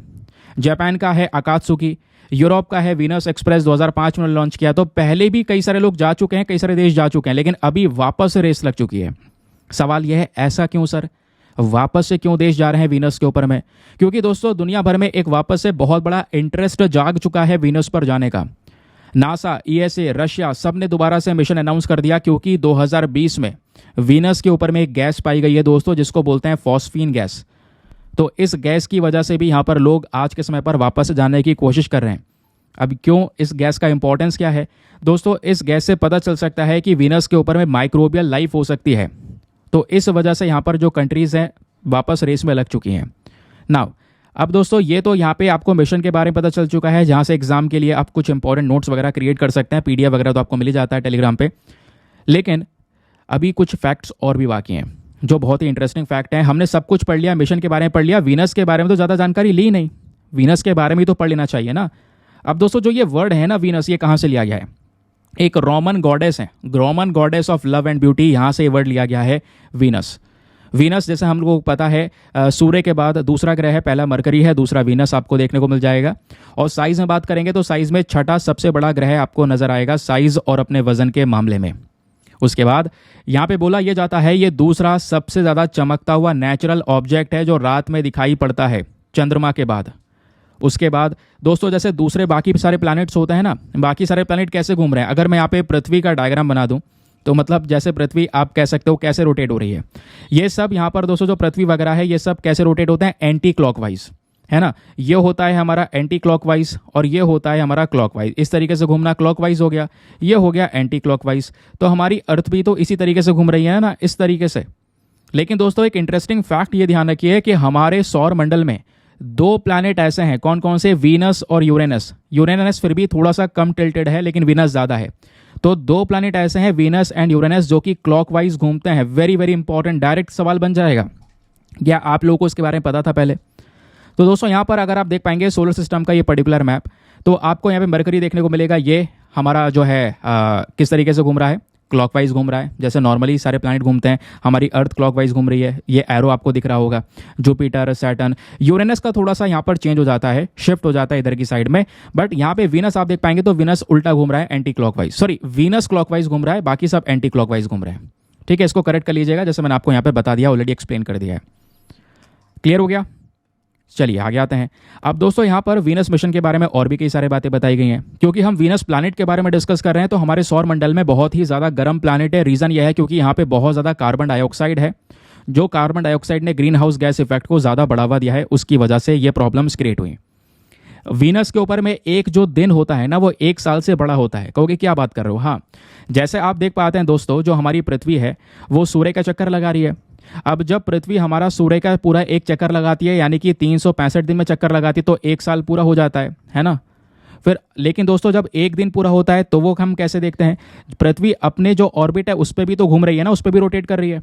जापान का है अकात्सुकी। यूरोप का है वीनस एक्सप्रेस, 2005 में लॉन्च किया। तो पहले भी कई सारे लोग जा चुके हैं, कई सारे देश जा चुके हैं, लेकिन अभी वापस से रेस लग चुकी है। सवाल यह है, ऐसा क्यों सर? वापस से क्यों देश जा रहे हैं वीनस के ऊपर में? क्योंकि दोस्तों दुनिया भर में एक वापस से बहुत बड़ा इंटरेस्ट जाग चुका है वीनस पर जाने का। नासा, ईएसए, रशिया सब ने दोबारा से मिशन अनाउंस कर दिया, क्योंकि 2020 में वीनस के ऊपर में एक गैस पाई गई है दोस्तों, जिसको बोलते हैं फॉस्फीन गैस। तो इस गैस की वजह से भी यहाँ पर लोग आज के समय पर वापस जाने की कोशिश कर रहे हैं। अब क्यों, इस गैस का इंपॉर्टेंस क्या है दोस्तों? इस गैस से पता चल सकता है कि वीनस के ऊपर में माइक्रोबियल लाइफ हो सकती है। तो इस वजह से यहाँ पर जो कंट्रीज़ हैं वापस रेस में लग चुकी हैं। नाउ अब दोस्तों ये तो यहाँ पे आपको मिशन के बारे में पता चल चुका है, जहाँ से एग्जाम के लिए आप कुछ इंपॉर्टेंट नोट्स वगैरह क्रिएट कर सकते हैं। पीडीएफ वगैरह तो आपको मिल ही जाता है टेलीग्राम पे। लेकिन अभी कुछ फैक्ट्स और भी बाकी हैं जो बहुत ही इंटरेस्टिंग फैक्ट हैं। हमने सब कुछ पढ़ लिया, मिशन के बारे में पढ़ लिया, वीनस के बारे में तो ज़्यादा जानकारी ली नहीं। वीनस के बारे में तो पढ़ लेना चाहिए ना। अब दोस्तों जो ये वर्ड है ना वीनस, ये कहाँ से लिया गया है? एक रोमन गॉडेस है, Roman goddess of love and beauty, यहाँ से ये वर्ड लिया गया है वीनस। वीनस जैसे हम लोगों को पता है सूर्य के बाद दूसरा ग्रह है, पहला मरकरी है, दूसरा वीनस आपको देखने को मिल जाएगा। और साइज में बात करेंगे तो साइज में छठा सबसे बड़ा ग्रह आपको नजर आएगा साइज और अपने वजन के मामले में। उसके बाद यहाँ पे बोला यह जाता है ये दूसरा सबसे ज़्यादा चमकता हुआ नेचुरल ऑब्जेक्ट है जो रात में दिखाई पड़ता है चंद्रमा के बाद। उसके बाद दोस्तों जैसे दूसरे बाकी सारे प्लैनेट्स होते हैं ना, बाकी सारे प्लैनेट कैसे घूम रहे हैं? अगर मैं यहाँ पे पृथ्वी का डायग्राम बना दूं तो मतलब जैसे पृथ्वी आप कह सकते हो कैसे रोटेट हो रही है। ये सब यहाँ पर दोस्तों जो पृथ्वी वगैरह है ये सब कैसे रोटेट होते हैं? एंटी क्लॉकवाइज, है ना। ये होता है हमारा एंटी क्लॉकवाइज और ये होता है हमारा क्लॉकवाइज। इस तरीके से घूमना क्लॉकवाइज हो गया, ये हो गया एंटी क्लॉकवाइज। तो हमारी अर्थ भी तो इसी तरीके से घूम रही है ना, इस तरीके से। लेकिन दोस्तों एक इंटरेस्टिंग फैक्ट ये ध्यान रखिए कि हमारे सौर मंडल में दो प्लैनेट ऐसे हैं, कौन कौन से? वीनस और यूरेनस। यूरेनस फिर भी थोड़ा सा कम टिल्टेड है, लेकिन वीनस ज़्यादा है। तो दो प्लैनेट ऐसे हैं वीनस एंड यूरेनस जो कि क्लॉकवाइज घूमते हैं। वेरी वेरी इंपॉर्टेंट, डायरेक्ट सवाल बन जाएगा। क्या आप लोगों को इसके बारे में पता था पहले? तो दोस्तों यहाँ पर अगर आप देख पाएंगे सोलर सिस्टम का ये पर्टिकुलर मैप, तो आपको यहाँ पे मरकरी देखने को मिलेगा। ये हमारा जो है किस तरीके से घूम रहा है? क्लॉकवाइज घूम रहा है, जैसे नॉर्मली सारे प्लैनेट घूमते हैं। हमारी अर्थ क्लॉकवाइज घूम रही है, ये एरो आपको दिख रहा होगा। जुपिटर, सैटर्न, यूरेनस का थोड़ा सा यहाँ पर चेंज हो जाता है, शिफ्ट हो जाता है इधर की साइड में। बट यहाँ पे वीनस आप देख पाएंगे तो वीनस उल्टा घूम रहा है, anti clockwise. Sorry, Venus clockwise घूम रहा है, बाकी सब एंटी क्लॉकवाइज घूम रहे हैं। ठीक है, इसको करेक्ट कर लीजिएगा, जैसे मैंने आपको यहाँ पे बता दिया, ऑलरेडी एक्सप्लेन कर दिया है। क्लियर हो गया? चलिए आगे आते हैं। अब दोस्तों यहाँ पर वीनस मिशन के बारे में और भी कई सारी बातें बताई गई हैं। क्योंकि हम वीनस प्लैनेट के बारे में डिस्कस कर रहे हैं तो हमारे सौर मंडल में बहुत ही ज़्यादा गर्म प्लैनेट है। रीज़न यह है क्योंकि यहाँ पे बहुत ज़्यादा कार्बन डाइऑक्साइड है। जो कार्बन डाइऑक्साइड ने ग्रीन हाउस गैस इफेक्ट को ज़्यादा बढ़ावा दिया है, उसकी वजह से ये प्रॉब्लम्स क्रिएट हुई। वीनस के ऊपर में एक जो दिन होता है ना, वो 1 साल से बड़ा होता है। कहोगे क्या बात कर रहे हो? हाँ, जैसे आप देख पाते हैं दोस्तों, जो हमारी पृथ्वी है वो सूर्य का चक्कर लगा रही है। अब जब पृथ्वी हमारा सूर्य का पूरा एक चक्कर लगाती है, यानी कि 365 दिन में चक्कर लगाती है, तो 1 साल पूरा हो जाता है ना। फिर लेकिन दोस्तों जब एक दिन पूरा होता है तो वो हम कैसे देखते हैं? पृथ्वी अपने जो ऑर्बिट है उस पर भी तो घूम रही है ना, उस पर भी रोटेट कर रही है।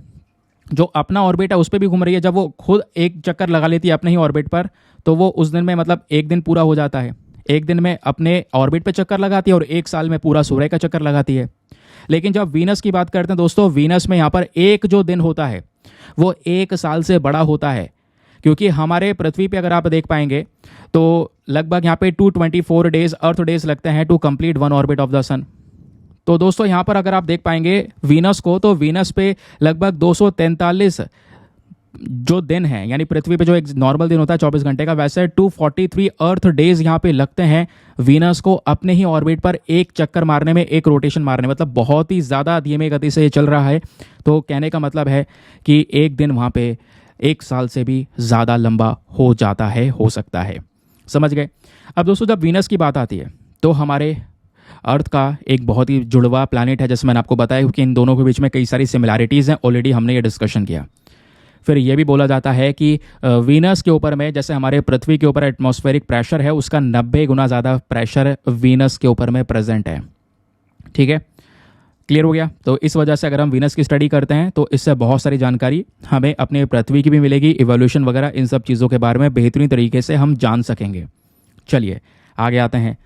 जो अपना ऑर्बिट है उस पर भी घूम रही है। जब वो खुद एक चक्कर लगा लेती है अपने ही ऑर्बिट पर, तो वो उस दिन में मतलब एक दिन पूरा हो जाता है। एक दिन में अपने ऑर्बिट पे चक्कर लगाती है और 1 साल में पूरा सूर्य का चक्कर लगाती है। लेकिन जब वीनस की बात करते हैं दोस्तों, वीनस में यहाँ पर एक जो दिन होता है वो 1 साल से बड़ा होता है। क्योंकि हमारे पृथ्वी पे अगर आप देख पाएंगे तो लगभग यहाँ पे 224 डेज अर्थ डेज लगते हैं to complete 1 orbit of the sun. तो दोस्तों यहाँ पर अगर आप देख पाएंगे वीनस को, तो वीनस पे लगभग 243 जो दिन है, यानी पृथ्वी पे जो एक नॉर्मल दिन होता है 24 घंटे का, वैसे 243 अर्थ डेज यहाँ पे लगते हैं वीनस को अपने ही ऑर्बिट पर एक चक्कर मारने में, एक रोटेशन मारने में। मतलब बहुत ही ज़्यादा धीमी गति से ये चल रहा है। तो कहने का मतलब है कि एक दिन वहाँ पे 1 साल से भी ज़्यादा लंबा हो जाता है, हो सकता है। समझ गए? अब दोस्तों जब वीनस की बात आती है तो हमारे अर्थ का एक बहुत ही जुड़वा प्लैनेट है, जैसे मैंने आपको बताया, क्योंकि इन दोनों के बीच में कई सारी सिमिलैरिटीज़ हैं। ऑलरेडी हमने ये डिस्कशन किया। फिर ये भी बोला जाता है कि वीनस के ऊपर में जैसे हमारे पृथ्वी के ऊपर एटमॉस्फेरिक प्रेशर है, उसका 90 गुना ज़्यादा प्रेशर वीनस के ऊपर में प्रेजेंट है। ठीक है, क्लियर हो गया। तो इस वजह से अगर हम वीनस की स्टडी करते हैं तो इससे बहुत सारी जानकारी हमें अपने पृथ्वी की भी मिलेगी, इवोल्यूशन वगैरह इन सब चीज़ों के बारे में बेहतरीन तरीके से हम जान सकेंगे। चलिए आगे आते हैं।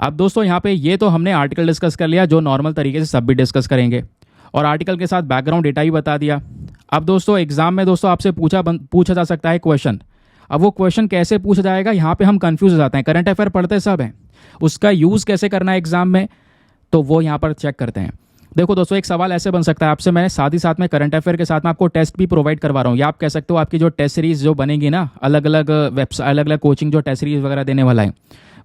अब दोस्तों यहाँ पे ये तो हमने आर्टिकल डिस्कस कर लिया, जो नॉर्मल तरीके से सब भी डिस्कस करेंगे, और आर्टिकल के साथ बैकग्राउंड डेटा भी बता दिया। अब दोस्तों एग्जाम में दोस्तों आपसे पूछा जा सकता है क्वेश्चन। अब वो क्वेश्चन कैसे पूछा जाएगा, यहाँ पे हम कंफ्यूज हो जाते हैं। करंट अफेयर पढ़ते सब हैं, उसका यूज़ कैसे करना है एग्जाम में, तो वो यहाँ पर चेक करते हैं। देखो दोस्तों, एक सवाल ऐसे बन सकता है आपसे, मैं साथ ही साथ में करंट अफेयर के साथ में आपको टेस्ट भी प्रोवाइड करवा रहा हूँ, या आप कह सकते हो आपकी जो टेस्ट सीरीज जो बनेगी ना, अलग अलग वेबसाइट, अलग अलग कोचिंग जो टेस्ट सीरीज वगैरह देने वाला है,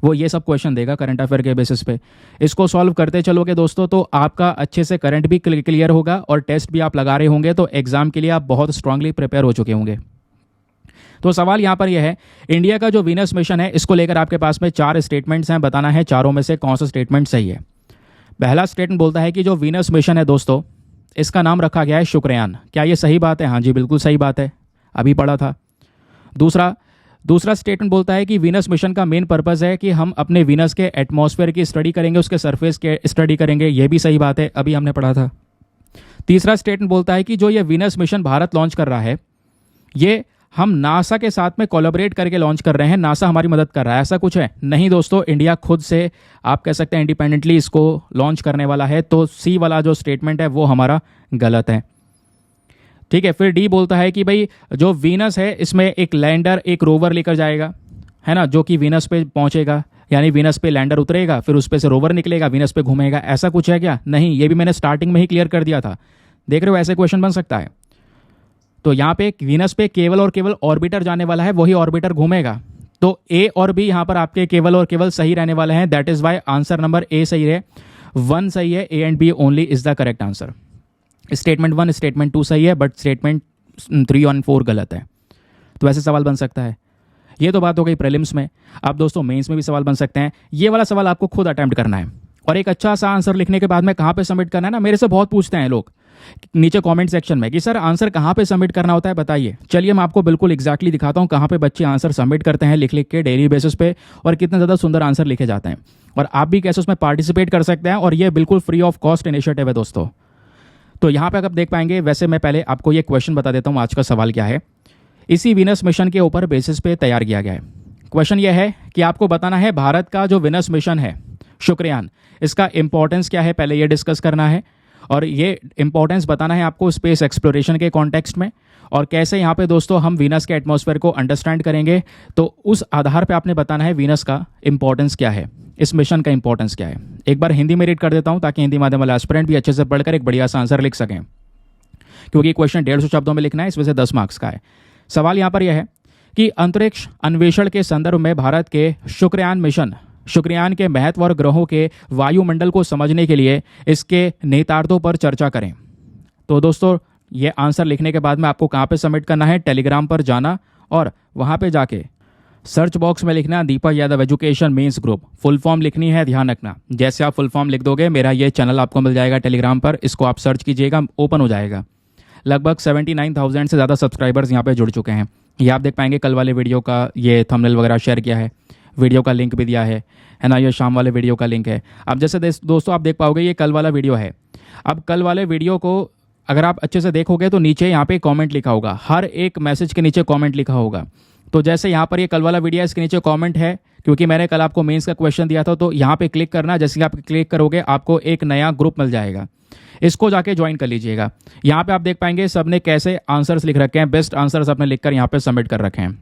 वो ये सब क्वेश्चन देगा करंट अफेयर के बेसिस पे। इसको सॉल्व करते चलोगे दोस्तों तो आपका अच्छे से करंट भी क्लियर होगा और टेस्ट भी आप लगा रहे होंगे, तो एग्जाम के लिए आप बहुत स्ट्रांगली प्रिपेयर हो चुके होंगे। तो सवाल यहाँ पर यह है, इंडिया का जो वीनस मिशन है, इसको लेकर आपके पास में 4 स्टेटमेंट्स हैं, बताना है चारों में से कौन सा स्टेटमेंट सही है। पहला स्टेटमेंट बोलता है कि जो वीनस मिशन है दोस्तों, इसका नाम रखा गया है शुक्रयान। क्या ये सही बात है? हाँ जी, बिल्कुल सही बात है, अभी पढ़ा था। दूसरा स्टेटमेंट बोलता है कि वीनस मिशन का मेन पर्पस है कि हम अपने वीनस के एटमॉस्फेयर की स्टडी करेंगे, उसके सरफेस के स्टडी करेंगे। ये भी सही बात है, अभी हमने पढ़ा था। तीसरा स्टेटमेंट बोलता है कि जो ये वीनस मिशन भारत लॉन्च कर रहा है, ये हम नासा के साथ में कोलैबोरेट करके लॉन्च कर रहे हैं, नासा हमारी मदद कर रहा है, ऐसा कुछ है नहीं दोस्तों। इंडिया खुद से आप कह सकते हैं इंडिपेंडेंटली इसको लॉन्च करने वाला है। तो सी वाला जो स्टेटमेंट है वो हमारा गलत है। ठीक है, फिर डी बोलता है कि भाई जो वीनस है इसमें एक लैंडर एक रोवर लेकर जाएगा, है ना, जो कि वीनस पे पहुंचेगा, यानी वीनस पे लैंडर उतरेगा, फिर उस पे से रोवर निकलेगा, वीनस पे घूमेगा। ऐसा कुछ है क्या? नहीं, ये भी मैंने स्टार्टिंग में ही क्लियर कर दिया था। देख रहे हो, ऐसे क्वेश्चन बन सकता है। तो यहाँ पे वीनस पे केवल और केवल ऑर्बिटर जाने वाला है, वही ऑर्बिटर घूमेगा। तो ए और बी यहाँ पर आपके केवल और केवल सही रहने वाले हैं। That is why answer number A सही है, 1 सही है। A and B only is the correct answer. Statement 1 statement 2 सही है, बट स्टेटमेंट 3 और 4 गलत है। तो ऐसे सवाल बन सकता है। ये तो बात हो गई प्रीलिम्स में। अब दोस्तों मेंस में भी सवाल बन सकते हैं। ये वाला सवाल आपको खुद अटेम्प्ट करना है, और एक अच्छा सा आंसर लिखने के बाद में कहाँ पे सबमिट करना है ना, मेरे से बहुत पूछते हैं लोग नीचे कमेंट सेक्शन में कि सर आंसर कहाँ पे सबमिट करना होता है, बताइए। चलिए मैं आपको बिल्कुल एग्जैक्टली दिखाता हूँ कहाँ पे बच्चे आंसर सबमिट करते हैं लिख लिख के डेली बेसिस पे, और कितने ज़्यादा सुंदर आंसर लिखे जाते हैं, और आप भी कैसे उसमें पार्टिसिपेट कर सकते हैं। और ये बिल्कुल फ्री ऑफ कॉस्ट इनिशिएटिव है दोस्तों। तो यहाँ पे आप देख पाएंगे। वैसे मैं पहले आपको ये क्वेश्चन बता देता हूँ आज का सवाल क्या है। इसी वीनस मिशन के ऊपर बेसिस पे तैयार किया गया है। क्वेश्चन ये है कि आपको बताना है भारत का जो वीनस मिशन है शुक्रयान, इसका इंपॉर्टेंस क्या है, पहले ये डिस्कस करना है, और ये इंपॉर्टेंस बताना है आपको स्पेस एक्सप्लोरेशन के कॉन्टेक्स्ट में, और कैसे यहाँ पे दोस्तों हम वीनस के एटमॉस्फेयर को अंडरस्टैंड करेंगे। तो उस आधार पे आपने बताना है वीनस का इंपॉर्टेंस क्या है, इस मिशन का इंपॉर्टेंस क्या है। एक बार हिंदी में रीड कर देता हूँ ताकि हिंदी माध्यम वाले एस्पिरेंट भी अच्छे से पढ़कर एक बढ़िया सा आंसर लिख सकें, क्योंकि क्वेश्चन 150 शब्दों में लिखना है, इस वजह से 10 मार्क्स का है। सवाल यहाँ पर यह है कि अंतरिक्ष अन्वेषण के संदर्भ में भारत के शुक्रयान मिशन, शुक्रयान के महत्व और ग्रहों के वायुमंडल को समझने के लिए इसके नेतार्थों पर चर्चा करें। तो दोस्तों ये आंसर लिखने के बाद में आपको कहाँ पे सबमिट करना है, टेलीग्राम पर जाना और वहाँ पे जाके सर्च बॉक्स में लिखना Deepak Yadav education mains group, full form लिखनी है, ध्यान रखना। जैसे आप फुल फॉर्म लिख दोगे मेरा ये चैनल आपको मिल जाएगा टेलीग्राम पर, इसको आप सर्च कीजिएगा, ओपन हो जाएगा। लगभग 79,000 से ज़्यादा सब्सक्राइबर्स यहाँ पे जुड़ चुके हैं। ये आप देख पाएंगे कल वाले वीडियो का ये थंबनेल वगैरह शेयर किया है, वीडियो का लिंक भी दिया है ना, ये शाम वाले वीडियो का लिंक है। अब जैसे दोस्तों आप देख पाओगे ये कल वाला वीडियो है। अब कल वाले वीडियो को अगर आप अच्छे से देखोगे तो नीचे यहाँ पे कमेंट लिखा होगा, हर एक मैसेज के नीचे कमेंट लिखा होगा। तो जैसे यहाँ पर ये कल वाला वीडियो है, इसके नीचे कमेंट है, क्योंकि मैंने कल आपको मेंस का क्वेश्चन दिया था। तो यहाँ पे क्लिक करना, जैसे कि आप क्लिक करोगे आपको एक नया ग्रुप मिल जाएगा, इसको जाके ज्वाइन कर लीजिएगा। यहाँ पे आप देख पाएंगे सबने कैसे आंसर्स लिख रखे हैं, बेस्ट आंसर्स अपने लिखकर यहाँ पे सबमिट कर रखे हैं।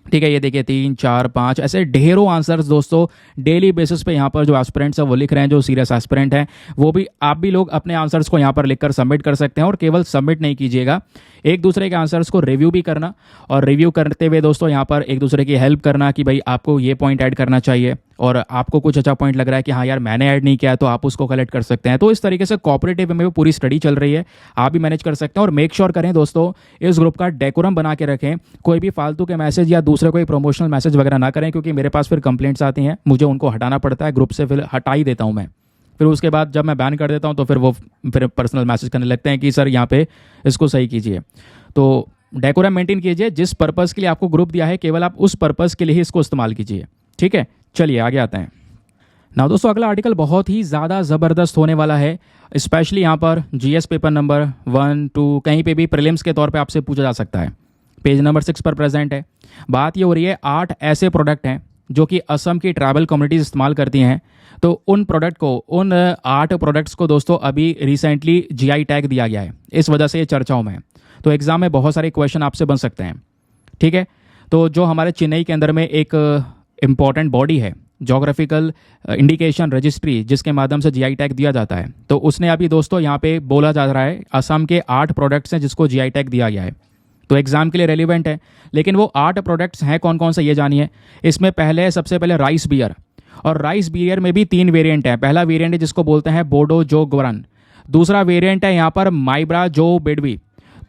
ठीक है, ये देखिए 3, 4, 5 ऐसे ढेरों आंसर्स दोस्तों डेली बेसिस पे यहाँ पर जो एस्पिरेंट्स हैं वो लिख रहे हैं, जो सीरियस एस्पिरेंट हैं वो भी, आप भी लोग अपने आंसर्स को यहाँ पर लिखकर सबमिट कर सकते हैं। और केवल सबमिट नहीं कीजिएगा, एक दूसरे के आंसर्स को रिव्यू भी करना, और रिव्यू करते हुए दोस्तों यहाँ पर एक दूसरे की हेल्प करना कि भाई आपको ये पॉइंट ऐड करना चाहिए, और आपको कुछ अच्छा पॉइंट लग रहा है कि हाँ यार मैंने ऐड नहीं किया, तो आप उसको कलेक्ट कर सकते हैं। तो इस तरीके से कोऑपरेटिव में पूरी स्टडी चल रही है, आप भी मैनेज कर सकते हैं। और मेक श्योर करें दोस्तों इस ग्रुप का डेकोरम बना के रखें, कोई भी फालतू के मैसेज या दूसरे कोई प्रमोशनल मैसेज वगैरह ना करें, क्योंकि मेरे पास फिर कंप्लेंट्स आती हैं, मुझे उनको हटाना पड़ता है ग्रुप से, फिर हटा ही देता हूँ मैं। फिर उसके बाद जब मैं बैन कर देता हूँ तो फिर वो फिर पर्सनल मैसेज करने लगते हैं कि सर यहाँ पे इसको सही कीजिए। तो डेकोरम मेंटेन कीजिए, जिस पर्पज़ के लिए आपको ग्रुप दिया है केवल आप उस पर्पज़ के लिए ही इसको इस्तेमाल कीजिए। ठीक है, चलिए आगे आते हैं। ना दोस्तों, अगला आर्टिकल बहुत ही ज़्यादा ज़बरदस्त होने वाला है। स्पेशली यहाँ पर जीएस पेपर नंबर 1, 2 कहीं पे भी प्रीलिम्स के तौर पे आपसे पूछा जा सकता है। पेज नंबर 6 पर प्रेजेंट है। बात ये हो रही है 8 ऐसे प्रोडक्ट हैं जो कि असम की ट्राइबल कम्युनिटीज़ इस्तेमाल करती हैं। तो उन 8 प्रोडक्ट्स को दोस्तों अभी रिसेंटली जीआई टैग दिया गया है, इस वजह से ये चर्चाओं में है। तो एग्जाम में बहुत सारे क्वेश्चन आपसे बन सकते हैं। ठीक है, तो जो हमारे चेन्नई के अंदर में एक इम्पॉर्टेंट बॉडी है, जोग्राफिकल इंडिकेशन रजिस्ट्री, जिसके माध्यम से जीआई टैग दिया जाता है, तो उसने अभी दोस्तों यहाँ पे बोला जा रहा है असम के 8 प्रोडक्ट्स हैं जिसको जीआई टैग दिया गया है। तो एग्जाम के लिए रेलिवेंट है। लेकिन वो 8 प्रोडक्ट्स हैं कौन कौन से ये जानिए। इसमें सबसे पहले राइस बियर, और राइस बियर में भी 3 वेरिएंट है। पहला वेरिएंट है जिसको बोलते हैं बोडो जो ग्वरन, दूसरा वेरिएंट है यहाँ पर माइब्रा जो बेडवी,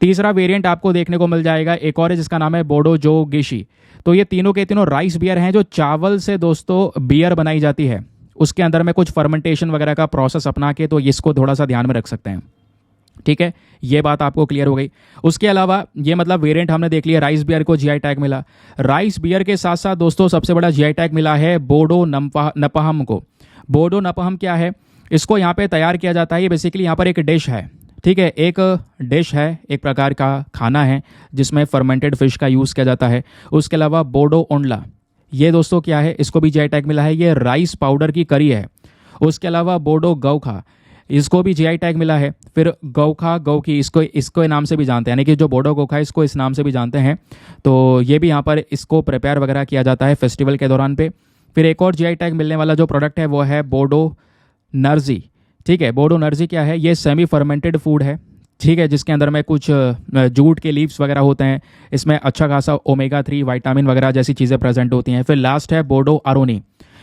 तीसरा वेरिएंट आपको देखने को मिल जाएगा एक और है जिसका नाम है बोडो जो गेशी। तो ये तीनों के तीनों राइस बियर हैं जो चावल से दोस्तों बियर बनाई जाती है, उसके अंदर में कुछ फर्मेंटेशन वगैरह का प्रोसेस अपना के, तो इसको थोड़ा सा ध्यान में रख सकते हैं। ठीक है, ये बात आपको क्लियर हो गई। उसके अलावा ये मतलब वेरिएंट हमने देख लिया, राइस बियर को जीआई टैग मिला। राइस बियर के साथ साथ दोस्तों सबसे बड़ा जीआई टैग मिला है बोडो नपहम को। बोडो नपहम क्या है, इसको यहाँ पे तैयार किया जाता है। ये बेसिकली यहाँ पर एक डिश है। ठीक है, एक डिश है, एक प्रकार का खाना है जिसमें फर्मेंटेड फिश का यूज़ किया जाता है। उसके अलावा बोडो ओंडला, ये दोस्तों क्या है, इसको भी जीआई टैग मिला है, ये राइस पाउडर की करी है। उसके अलावा बोडो गौखा, इसको भी जीआई टैग मिला है। फिर गौखा गौकी, इसको नाम से भी जानते हैं, यानी कि जो बोडो गौखा है इसको इस नाम से भी जानते हैं। तो ये भी यहाँ पर इसको प्रिपेयर वगैरह किया जाता है फेस्टिवल के दौरान पे। फिर एक और जीआई टैग मिलने वाला जो प्रोडक्ट है वो है बोडो नर्जी। ठीक है, बोडो नर्जी क्या है, ये सेमी फर्मेंटेड फूड है। ठीक है, जिसके अंदर में कुछ जूट के लीव्स वगैरह होते हैं, इसमें अच्छा खासा ओमेगा 3 विटामिन वगैरह जैसी चीज़ें प्रेजेंट होती हैं। फिर लास्ट है बोडो अरोनी,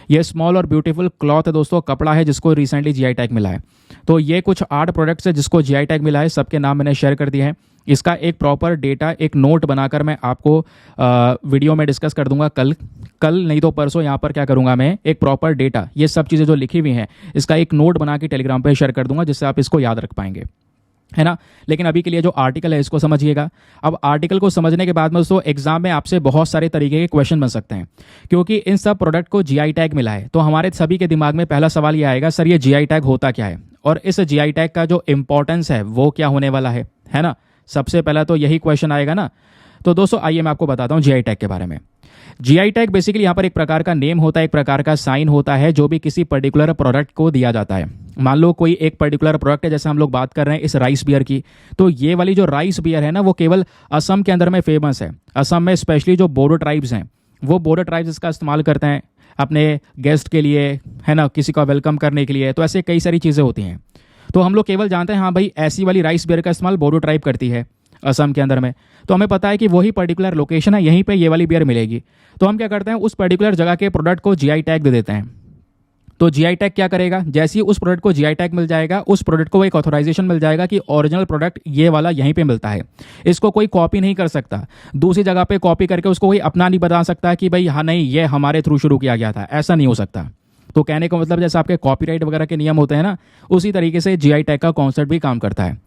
ये स्मॉल और ब्यूटीफुल क्लॉथ है दोस्तों, कपड़ा है जिसको रिसेंटली जीआई टैग मिला है। तो ये कुछ 8 प्रोडक्ट्स है जिसको जीआई टैग मिला है, सबके नाम मैंने शेयर कर दिए हैं। इसका एक प्रॉपर डेटा, एक नोट बनाकर मैं आपको वीडियो में डिस्कस कर दूंगा कल नहीं तो परसों। यहाँ पर क्या करूंगा मैं, एक प्रॉपर डेटा, ये सब चीज़ें जो लिखी हुई हैं इसका एक नोट बना के टेलीग्राम पर शेयर कर दूंगा, जिससे आप इसको याद रख पाएंगे, है ना। लेकिन अभी के लिए जो आर्टिकल है इसको समझिएगा। अब आर्टिकल को समझने के बाद में दोस्तों एग्जाम में आपसे बहुत सारे तरीके के क्वेश्चन बन सकते हैं, क्योंकि इन सब प्रोडक्ट को जीआई टैग मिला है। तो हमारे सभी के दिमाग में पहला सवाल ये आएगा, सर ये जीआई टैग होता क्या है, और इस जीआई टैग का जो इंपॉर्टेंस है वो क्या होने वाला है ना। सबसे पहला तो यही क्वेश्चन आएगा ना। तो दोस्तों आइए मैं आपको बताता हूँ जीआई टैग के बारे में। जीआई टैग बेसिकली यहाँ पर एक प्रकार का नेम होता है, एक प्रकार का साइन होता है जो भी किसी पर्टिकुलर प्रोडक्ट को दिया जाता है। मान लो कोई एक पर्टिकुलर प्रोडक्ट है, जैसे हम लोग बात कर रहे हैं इस राइस बियर की, तो ये वाली जो राइस बियर है ना वो केवल असम के अंदर में फेमस है। असम में स्पेशली जो बोडो ट्राइब्स हैं, वो बोडो ट्राइब्स इसका इस्तेमाल करते हैं अपने गेस्ट के लिए, है ना, किसी का वेलकम करने के लिए। तो ऐसे कई सारी चीज़ें होती हैं। तो हम लोग केवल जानते हैं हाँ भाई ऐसी वाली राइस बियर का इस्तेमाल बोडो ट्राइब करती है असम के अंदर में, तो हमें पता है कि वही पर्टिकुलर लोकेशन है, यहीं पे ये वाली बियर मिलेगी। तो हम क्या करते हैं, उस पर्टिकुलर जगह के प्रोडक्ट को जीआई टैग दे देते हैं। तो जीआई टैग क्या करेगा, जैसे ही उस प्रोडक्ट को जीआई टैग मिल जाएगा, उस प्रोडक्ट को एक ऑथराइजेशन मिल जाएगा कि ओरिजिनल प्रोडक्ट ये वाला यहीं पे मिलता है, इसको कोई कॉपी नहीं कर सकता, दूसरी जगह पे कॉपी करके उसको कोई अपना नहीं बता सकता कि भाई हाँ नहीं ये हमारे थ्रू शुरू किया गया था, ऐसा नहीं हो सकता। तो कहने का मतलब जैसे आपके कॉपीराइट वगैरह के नियम होते हैं ना, उसी तरीके से जीआई टैग का कॉन्सेप्ट भी काम करता है।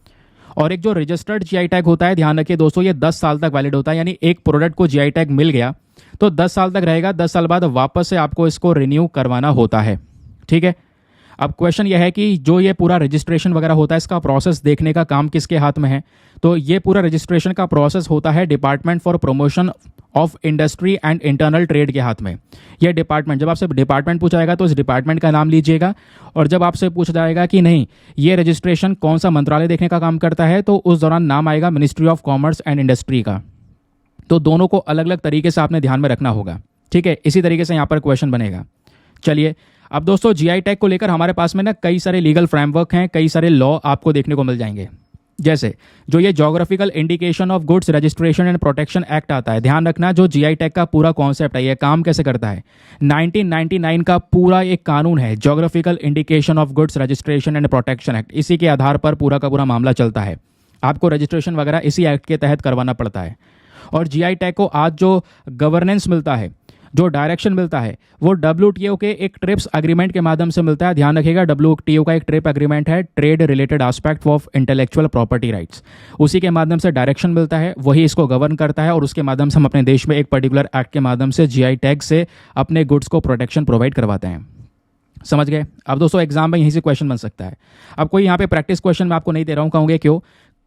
और एक जो रजिस्टर्ड जीआई टैग होता है, ध्यान रखिए दोस्तों, ये 10 साल तक वैलिड होता है। यानी एक प्रोडक्ट को जीआई टैग मिल गया तो 10 साल तक रहेगा, 10 साल बाद वापस से आपको इसको रिन्यू करवाना होता है। ठीक है, अब क्वेश्चन यह है कि जो ये पूरा रजिस्ट्रेशन वगैरह होता है, इसका प्रोसेस देखने का काम किसके हाथ में है। तो ये पूरा रजिस्ट्रेशन का प्रोसेस होता है department for promotion of industry and internal trade के हाथ में। यह डिपार्टमेंट, जब आपसे डिपार्टमेंट पूछा जाएगा तो इस डिपार्टमेंट का नाम लीजिएगा, और जब आपसे पूछा जाएगा कि नहीं ये रजिस्ट्रेशन कौन सा मंत्रालय देखने का काम करता है, तो उस दौरान नाम आएगा ministry of commerce and industry का। तो दोनों को अलग अलग तरीके से आपने ध्यान में रखना होगा। ठीक है, इसी तरीके से यहाँ पर क्वेश्चन बनेगा। चलिए अब दोस्तों जीआई टैग को लेकर हमारे पास में ना कई सारे लीगल फ्रेमवर्क हैं, कई सारे लॉ आपको देखने को मिल जाएंगे। जैसे जो ये geographical indication of goods registration and protection act आता है, ध्यान रखना जो जीआई टैग का पूरा कॉन्सेप्ट है, ये काम कैसे करता है। 1999 का पूरा एक कानून है, geographical indication of goods registration and protection act. इसी के आधार पर पूरा का पूरा मामला चलता है। आपको रजिस्ट्रेशन वगैरह इसी एक्ट के तहत करवाना पड़ता है। और जीआई टैग को आज जो गवर्नेंस मिलता है, जो डायरेक्शन मिलता है वो WTO के एक ट्रिप्स एग्रीमेंट के माध्यम से मिलता है। ध्यान रखिएगा, WTO का एक ट्रिप एग्रीमेंट है, trade related aspect of intellectual property rights. उसी के माध्यम से डायरेक्शन मिलता है, वही इसको गवर्न करता है और उसके माध्यम से हम अपने देश में एक पर्टिकुलर एक्ट के माध्यम से GI टैग से अपने गुड्स को प्रोटेक्शन प्रोवाइड करवाते हैं। समझ गए? अब दोस्तों एग्जाम में यहीं से क्वेश्चन बन सकता है। अब कोई यहाँ पे प्रैक्टिस क्वेश्चन मैं आपको नहीं दे रहा हूँ, कहोगे क्यों?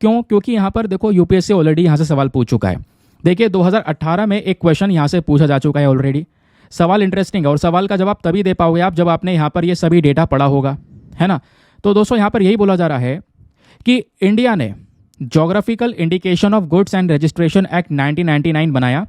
क्योंकि यहाँ पर देखो UPSC ऑलरेडी यहाँ से सवाल पूछ चुका है। देखिए 2018 में एक क्वेश्चन यहाँ से पूछा जा चुका है ऑलरेडी। सवाल इंटरेस्टिंग है और सवाल का जवाब तभी दे पाओगे आप जब आपने यहाँ पर ये सभी डेटा पढ़ा होगा, है ना। तो दोस्तों यहाँ पर यही बोला जा रहा है कि इंडिया ने geographical indication of goods and registration act 1999 बनाया,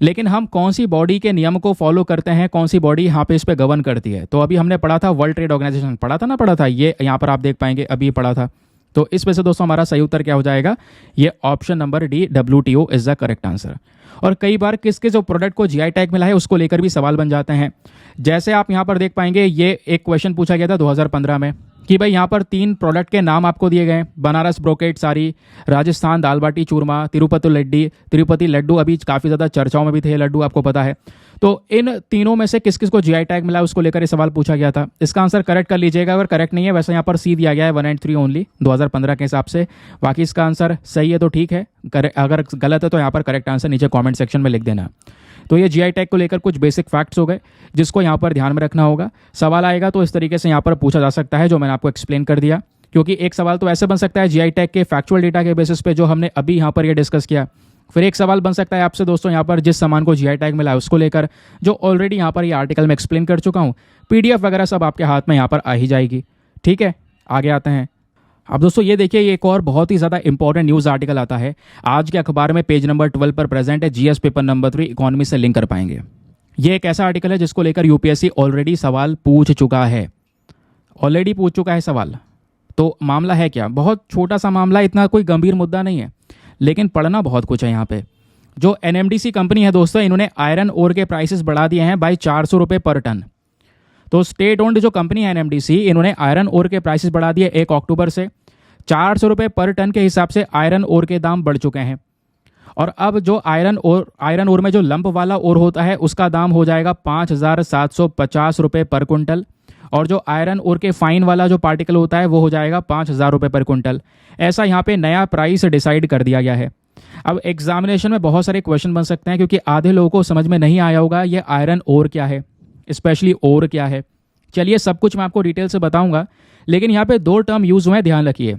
लेकिन हम कौन सी बॉडी के नियम को फॉलो करते हैं, कौन सी बॉडी यहाँ पे इस पर गवर्न करती है? तो अभी हमने पढ़ा था वर्ल्ड ट्रेड ऑर्गेनाइजेशन, पढ़ा था ये यहाँ पर आप देख पाएंगे, अभी पढ़ा था। तो इस वजह से दोस्तों हमारा सही उत्तर क्या हो जाएगा? ये option number D, WTO is the correct answer. और कई बार किसके जो प्रोडक्ट को GI टैग मिला है उसको लेकर भी सवाल बन जाते हैं। जैसे आप यहाँ पर देख पाएंगे, ये एक क्वेश्चन पूछा गया था 2015 में कि भाई यहाँ पर 3 प्रोडक्ट के नाम आपको दिए गए, बनारस ब्रोकेट साड़ी, राजस्थान दाल बाटी चूरमा, तिरुपति लड्डू अभी काफ़ी ज़्यादा चर्चाओं में भी थे लड्डू, आपको पता है। तो इन तीनों में से किस किस को GI टैग मिला उसको लेकर ये सवाल पूछा गया था। इसका आंसर करेक्ट कर लीजिएगा, अगर करेक्ट नहीं है वैसे यहाँ पर C दिया गया है 1 and 3 ओनली 2015 के हिसाब से। बाकी इसका आंसर सही है तो ठीक है, अगर गलत है तो यहाँ पर करेक्ट आंसर नीचे कॉमेंट सेक्शन में लिख देना। तो ये GI टैग को लेकर कुछ बेसिक फैक्ट्स हो गए जिसको यहाँ पर ध्यान में रखना होगा। सवाल आएगा तो इस तरीके से यहाँ पर पूछा जा सकता है जो मैंने आपको एक्सप्लेन कर दिया, क्योंकि एक सवाल तो ऐसे बन सकता है GI टैग के फैक्चुअल डेटा के बेसिस पे जो हमने अभी यहाँ पर ये डिस्कस किया। फिर एक सवाल बन सकता है आपसे दोस्तों यहाँ पर जिस सामान को GI टैग मिला है उसको लेकर, जो ऑलरेडी यहाँ पर ये आर्टिकल में एक्सप्लेन कर चुका हूँ। PDF वगैरह सब आपके हाथ में यहाँ पर आ ही जाएगी। ठीक है, आगे आते हैं। अब दोस्तों ये देखिए, ये एक और बहुत ही ज़्यादा इंपॉर्टेंट न्यूज़ आर्टिकल आता है आज के अखबार में, पेज नंबर 12 पर प्रेजेंट है। GS पेपर नंबर 3 इकोनॉमी से लिंक कर पाएंगे। ये एक ऐसा आर्टिकल है जिसको लेकर UPSC ऑलरेडी सवाल पूछ चुका है, सवाल। तो मामला है क्या? बहुत छोटा सा मामला, इतना कोई गंभीर मुद्दा नहीं है, लेकिन पढ़ना बहुत कुछ है यहाँ पे। जो NMDC कंपनी है दोस्तों, इन्होंने आयरन ओर के प्राइसेस बढ़ा दिए हैं भाई 400 रुपये पर टन। तो स्टेट ओन्ड जो कंपनी है NMDC, इन्होंने आयरन ओर के प्राइसेस बढ़ा दिए 1 अक्टूबर से। 400 रुपये पर टन के हिसाब से आयरन ओर के दाम बढ़ चुके हैं। और अब जो आयरन ओर में जो लंप वाला ओर होता है उसका दाम हो जाएगा 5,750 रुपये पर कुंटल, और जो आयरन ओर के फाइन वाला जो पार्टिकल होता है वो हो जाएगा 5,000 रुपये पर कुंटल। ऐसा यहाँ पे नया प्राइस डिसाइड कर दिया गया है। अब एग्जामिनेशन में बहुत सारे क्वेश्चन बन सकते हैं, क्योंकि आधे लोगों को समझ में नहीं आया होगा ये आयरन ओर क्या है, स्पेशली ओर क्या है। चलिए सब कुछ मैं आपको डिटेल से बताऊंगा, लेकिन यहाँ पे 2 टर्म यूज हुए हैं, ध्यान रखिए।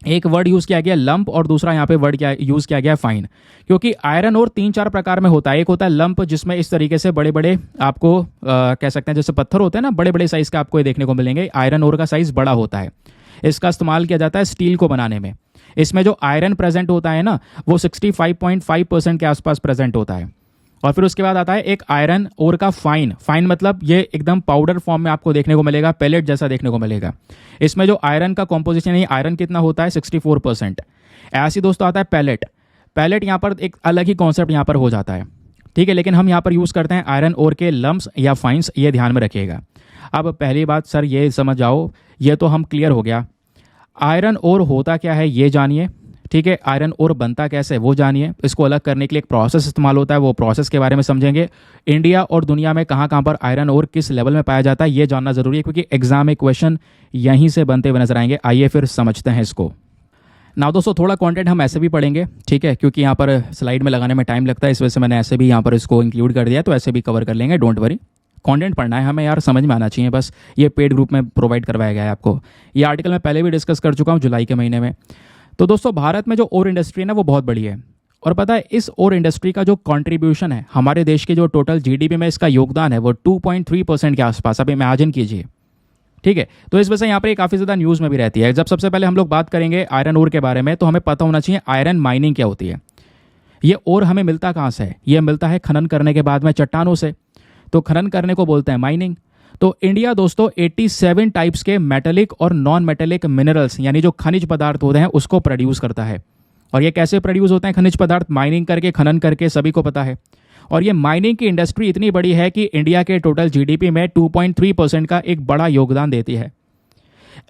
एक वर्ड यूज़ किया गया लंप और दूसरा यहाँ पे वर्ड क्या यूज़ किया गया फाइन। क्योंकि आयरन ओर 3-4 प्रकार में होता है। एक होता है लंप, जिसमें इस तरीके से बड़े बड़े आपको कह सकते हैं जैसे पत्थर होते हैं ना, बड़े बड़े साइज़ का आपको ये देखने को मिलेंगे। आयरन ओर का साइज़ बड़ा होता है, इसका इस्तेमाल किया जाता है स्टील को बनाने में। इसमें जो आयरन प्रेजेंट होता है ना, वो 65.5% के आसपास प्रेजेंट होता है। और फिर उसके बाद आता है एक आयरन ओर का फाइन मतलब ये एकदम पाउडर फॉर्म में आपको देखने को मिलेगा, पेलेट जैसा देखने को मिलेगा। इसमें जो आयरन का कॉम्पोजिशन है, आयरन कितना होता है 64%। ऐसी दोस्तों आता है पैलेट यहाँ पर एक अलग ही कॉन्सेप्ट यहाँ पर हो जाता है, ठीक है। लेकिन हम यहाँ पर यूज़ करते हैं आयरन ओर के लम्प्स या फाइन्स, ये ध्यान में रखिएगा। अब पहली बात सर ये समझ जाओ, ये तो हम क्लियर हो गया। आयरन ओर होता क्या है ये जानिए, ठीक है। आयरन ओर बनता कैसे वो जानिए। इसको अलग करने के लिए एक प्रोसेस इस्तेमाल होता है, वो प्रोसेस के बारे में समझेंगे। इंडिया और दुनिया में कहाँ कहाँ पर आयरन ओर किस लेवल में पाया जाता है ये जानना जरूरी है, क्योंकि एग्जाम में क्वेश्चन यहीं से बनते हुए नजर आएंगे। आइए फिर समझते हैं इसको। ना दोस्तों थोड़ा कंटेंट हम ऐसे भी पढ़ेंगे, ठीक है, क्योंकि यहाँ पर स्लाइड में लगाने में टाइम लगता है, इस वजह से मैंने ऐसे भी यहाँ पर इसको इंक्लूड कर दिया, तो ऐसे भी कवर कर लेंगे, डोंट वरी। कंटेंट पढ़ना है हमें यार, समझ में आना चाहिए बस। ये पेड ग्रुप में प्रोवाइड करवाया गया है आपको। ये आर्टिकल मैं पहले भी डिस्कस कर चुका हूँ जुलाई के महीने में। तो दोस्तों भारत में जो ओर इंडस्ट्री है ना वो बहुत बड़ी है, और पता है इस ओर इंडस्ट्री का जो कंट्रीब्यूशन है हमारे देश के जो टोटल जीडीपी में इसका योगदान है वो 2.3% के आसपास। अब इमेजिन कीजिए, ठीक है। तो इस वजह से यहाँ पर काफ़ी ज़्यादा न्यूज़ में भी रहती है। जब सबसे पहले हम लोग बात करेंगे आयरन ओर के बारे में, तो हमें पता होना चाहिए आयरन माइनिंग क्या होती है। ये ओर हमें मिलता कहाँ से है? ये मिलता है खनन करने के बाद में चट्टानों से, तो खनन करने को बोलते हैं माइनिंग। तो इंडिया दोस्तों 87 टाइप्स के मेटेलिक और नॉन मेटेलिक मिनरल्स यानी जो खनिज पदार्थ होते हैं उसको प्रोड्यूस करता है। और ये कैसे प्रोड्यूस होते हैं खनिज पदार्थ? माइनिंग करके, खनन करके, सभी को पता है। और ये माइनिंग की इंडस्ट्री इतनी बड़ी है कि इंडिया के टोटल जीडीपी में 2.3% का एक बड़ा योगदान देती है।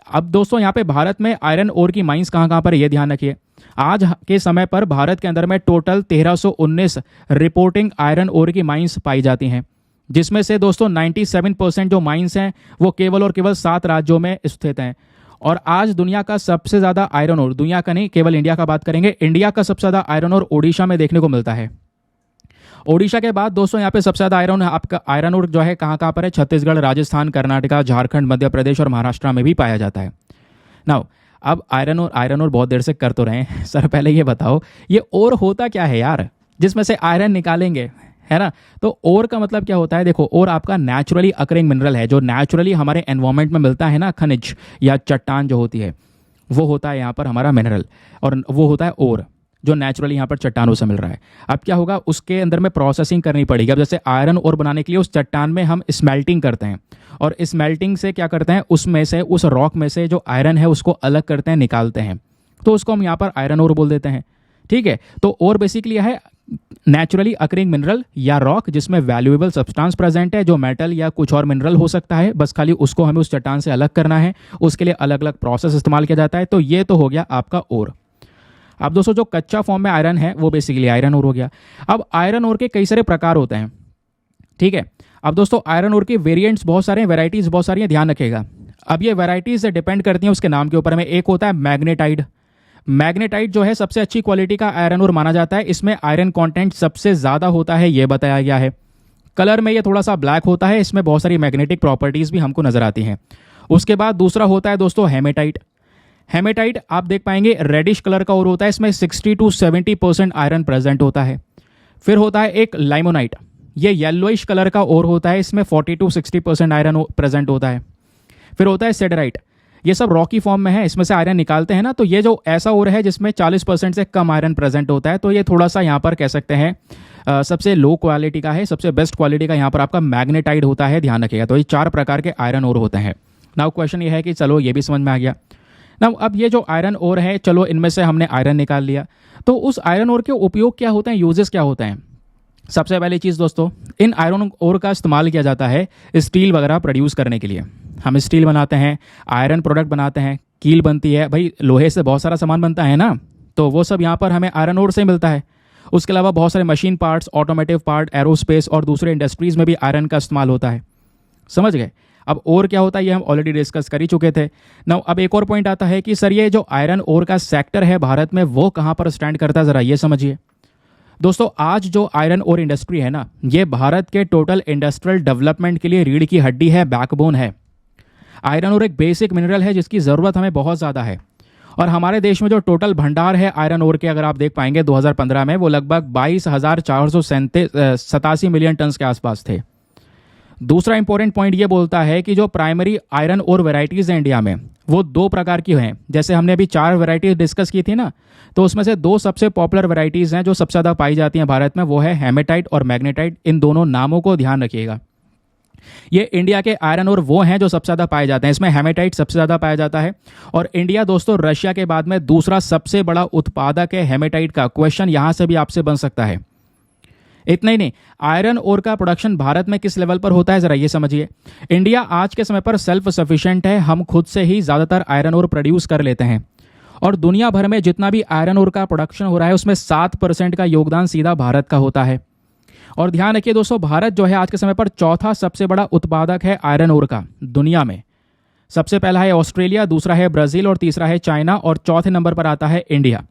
अब दोस्तों यहाँ पे भारत में आयरन ओर की माइंस कहाँ कहाँ पर ये ध्यान रखिए। आज के समय पर भारत के अंदर में टोटल 1319 रिपोर्टिंग आयरन ओर की माइंस पाई जाती हैं। जिसमें से दोस्तों 97% जो माइंस हैं वो केवल और केवल 7 राज्यों में स्थित हैं। और आज दुनिया का सबसे ज़्यादा आयरन ओर, दुनिया का नहीं केवल इंडिया का बात करेंगे, इंडिया का सबसे ज़्यादा आयरन ओर ओडिशा में देखने को मिलता है। ओडिशा के बाद दोस्तों यहाँ पे सबसे ज़्यादा आयरन ओर जो है कहाँ कहाँ पर है, छत्तीसगढ़, राजस्थान, कर्नाटका, झारखंड, मध्य प्रदेश और महाराष्ट्र में भी पाया जाता है। नाउ अब आयरन ओर बहुत देर से कर तो रहे हैं सर, पहले ये बताओ ये ओर होता क्या है यार, जिसमें से आयरन निकालेंगे, है ना। तो ओर का मतलब क्या होता है, देखो ओर आपका नेचुरली अकरिंग मिनरल है, जो नेचुरली हमारे एनवायरमेंट में मिलता है ना, खनिज या चट्टान जो होती है, वो होता है यहाँ पर हमारा मिनरल, और वो होता है ओर जो नेचुरली यहाँ पर चट्टानों से मिल रहा है। अब क्या होगा, उसके अंदर में प्रोसेसिंग करनी पड़ेगी। अब जैसे आयरन ओर बनाने के लिए उस चट्टान में हम स्मेल्टिंग करते हैं, और स्मेल्टिंग से क्या करते हैं, उसमें से उस रॉक में से जो आयरन है उसको अलग करते हैं, निकालते हैं, तो उसको हम यहाँ पर आयरन ओर बोल देते हैं। ठीक है, तो ओर बेसिकली है नेचुरली अकरिंग मिनरल या रॉक जिसमें वैल्यूएबल सब्सटेंस प्रेजेंट है, जो मेटल या कुछ और मिनरल हो सकता है, बस खाली उसको हमें उस चट्टान से अलग करना है, उसके लिए अलग अलग प्रोसेस इस्तेमाल किया जाता है। तो ये तो हो गया आपका ओर। अब दोस्तों जो कच्चा फॉर्म में आयरन है वो बेसिकली आयरन ओर हो गया। अब आयरन ओर के कई सारे प्रकार होते हैं। ठीक है, अब दोस्तों आयरन ओर के वेरिएंट्स बहुत सारे हैं, वेराइटीज़ बहुत सारी हैं, ध्यान रखिएगा। अब ये वेराइटीज़ डिपेंड करती हैं उसके नाम के ऊपर में। एक होता है मैग्नेटाइट। मैग्नेटाइट जो है सबसे अच्छी क्वालिटी का आयरन ओर माना जाता है, इसमें आयरन कंटेंट सबसे ज़्यादा होता है, ये बताया गया है। कलर में ये थोड़ा सा ब्लैक होता है, इसमें बहुत सारी मैग्नेटिक प्रॉपर्टीज़ भी हमको नजर आती हैं। उसके बाद दूसरा होता है दोस्तों हेमेटाइट। हेमेटाइट आप देख पाएंगे रेडिश कलर का ओर होता है, इसमें 60 to 70% आयरन प्रेजेंट होता है। फिर होता है एक लाइमोनाइट, ये येलोइश कलर का ओर होता है, इसमें 40 to 60% आयरन प्रेजेंट होता है। फिर होता है सेडराइट, ये सब रॉकी फॉर्म में है, इसमें से आयरन निकालते हैं ना, तो ये जो ऐसा ओर है जिसमें 40% से कम आयरन प्रेजेंट होता है, तो ये थोड़ा सा यहाँ पर कह सकते हैं सबसे लो क्वालिटी का है। सबसे बेस्ट क्वालिटी का यहाँ पर आपका मैग्नेटाइट होता है, ध्यान रखिएगा। तो ये 4 प्रकार के आयरन ओर होते हैं। नाउ क्वेश्चन ये है कि चलो ये भी समझ में आ गया। नाउ अब ये जो आयरन ओर है, चलो इनमें से हमने आयरन निकाल लिया, तो उस आयरन ओर के उपयोग क्या होते हैं, यूजेस क्या होते हैं। सबसे पहली चीज़ दोस्तों, इन आयरन ओर का इस्तेमाल किया जाता है स्टील वगैरह प्रोड्यूस करने के लिए। हम स्टील बनाते हैं, आयरन प्रोडक्ट बनाते हैं, कील बनती है, भाई लोहे से बहुत सारा सामान बनता है ना, तो वो सब यहाँ पर हमें आयरन ओर से मिलता है। उसके अलावा बहुत सारे machine parts, automotive part, aerospace और दूसरे इंडस्ट्रीज़ में भी आयरन का इस्तेमाल होता है। समझ गए। अब और क्या होता है ये हम ऑलरेडी डिस्कस कर ही चुके थे। नाउ अब एक और पॉइंट आता है कि सर ये जो आयरन ओर का सेक्टर है भारत में, वो कहाँ पर स्टैंड करता है, ज़रा ये समझिए। दोस्तों आज जो आयरन ओर इंडस्ट्री है ना, ये भारत के टोटल इंडस्ट्रियल डेवलपमेंट के लिए रीढ़ की हड्डी है, बैकबोन है। आयरन ओर एक बेसिक मिनरल है जिसकी ज़रूरत हमें बहुत ज़्यादा है, और हमारे देश में जो टोटल भंडार है आयरन ओर के, अगर आप देख पाएंगे 2015 में, वो लगभग 22,487 मिलियन टन के आसपास थे। दूसरा इंपॉर्टेंट पॉइंट ये बोलता है कि जो प्राइमरी आयरन ओर वेराइटीज़ हैं इंडिया में, वो 2 प्रकार की हैं। जैसे हमने अभी 4 वेराइटीज डिस्कस की थी ना, तो उसमें से 2 सबसे पॉपुलर वेराइटीज़ हैं जो सबसे ज़्यादा पाई जाती हैं भारत में, वो है हेमेटाइट और मैग्नेटाइट। इन दोनों नामों को ध्यान रखिएगा। ये इंडिया के आयरन ओर वो हैं जो सबसे ज़्यादा पाए जाते हैं, इसमें हेमेटाइट सबसे ज़्यादा पाया जाता है। और इंडिया दोस्तों रशिया के बाद में दूसरा सबसे बड़ा उत्पादक है हेमेटाइट का। क्वेश्चन यहाँ से भी आपसे बन सकता है। इतना ही नहीं, आयरन ओर का प्रोडक्शन भारत में किस लेवल पर होता है, जरा ये समझिए। इंडिया आज के समय पर सेल्फ सफिशिएंट है, हम खुद से ही ज़्यादातर आयरन ओर प्रोड्यूस कर लेते हैं, और दुनिया भर में जितना भी आयरन ओर का प्रोडक्शन हो रहा है उसमें 7% का योगदान सीधा भारत का होता है। और ध्यान रखिए दोस्तों, भारत जो है आज के समय पर चौथा सबसे बड़ा उत्पादक है आयरन ओर का दुनिया में। सबसे पहला है ऑस्ट्रेलिया, दूसरा है ब्राज़ील और तीसरा है चाइना, और चौथे नंबर पर आता है इंडिया।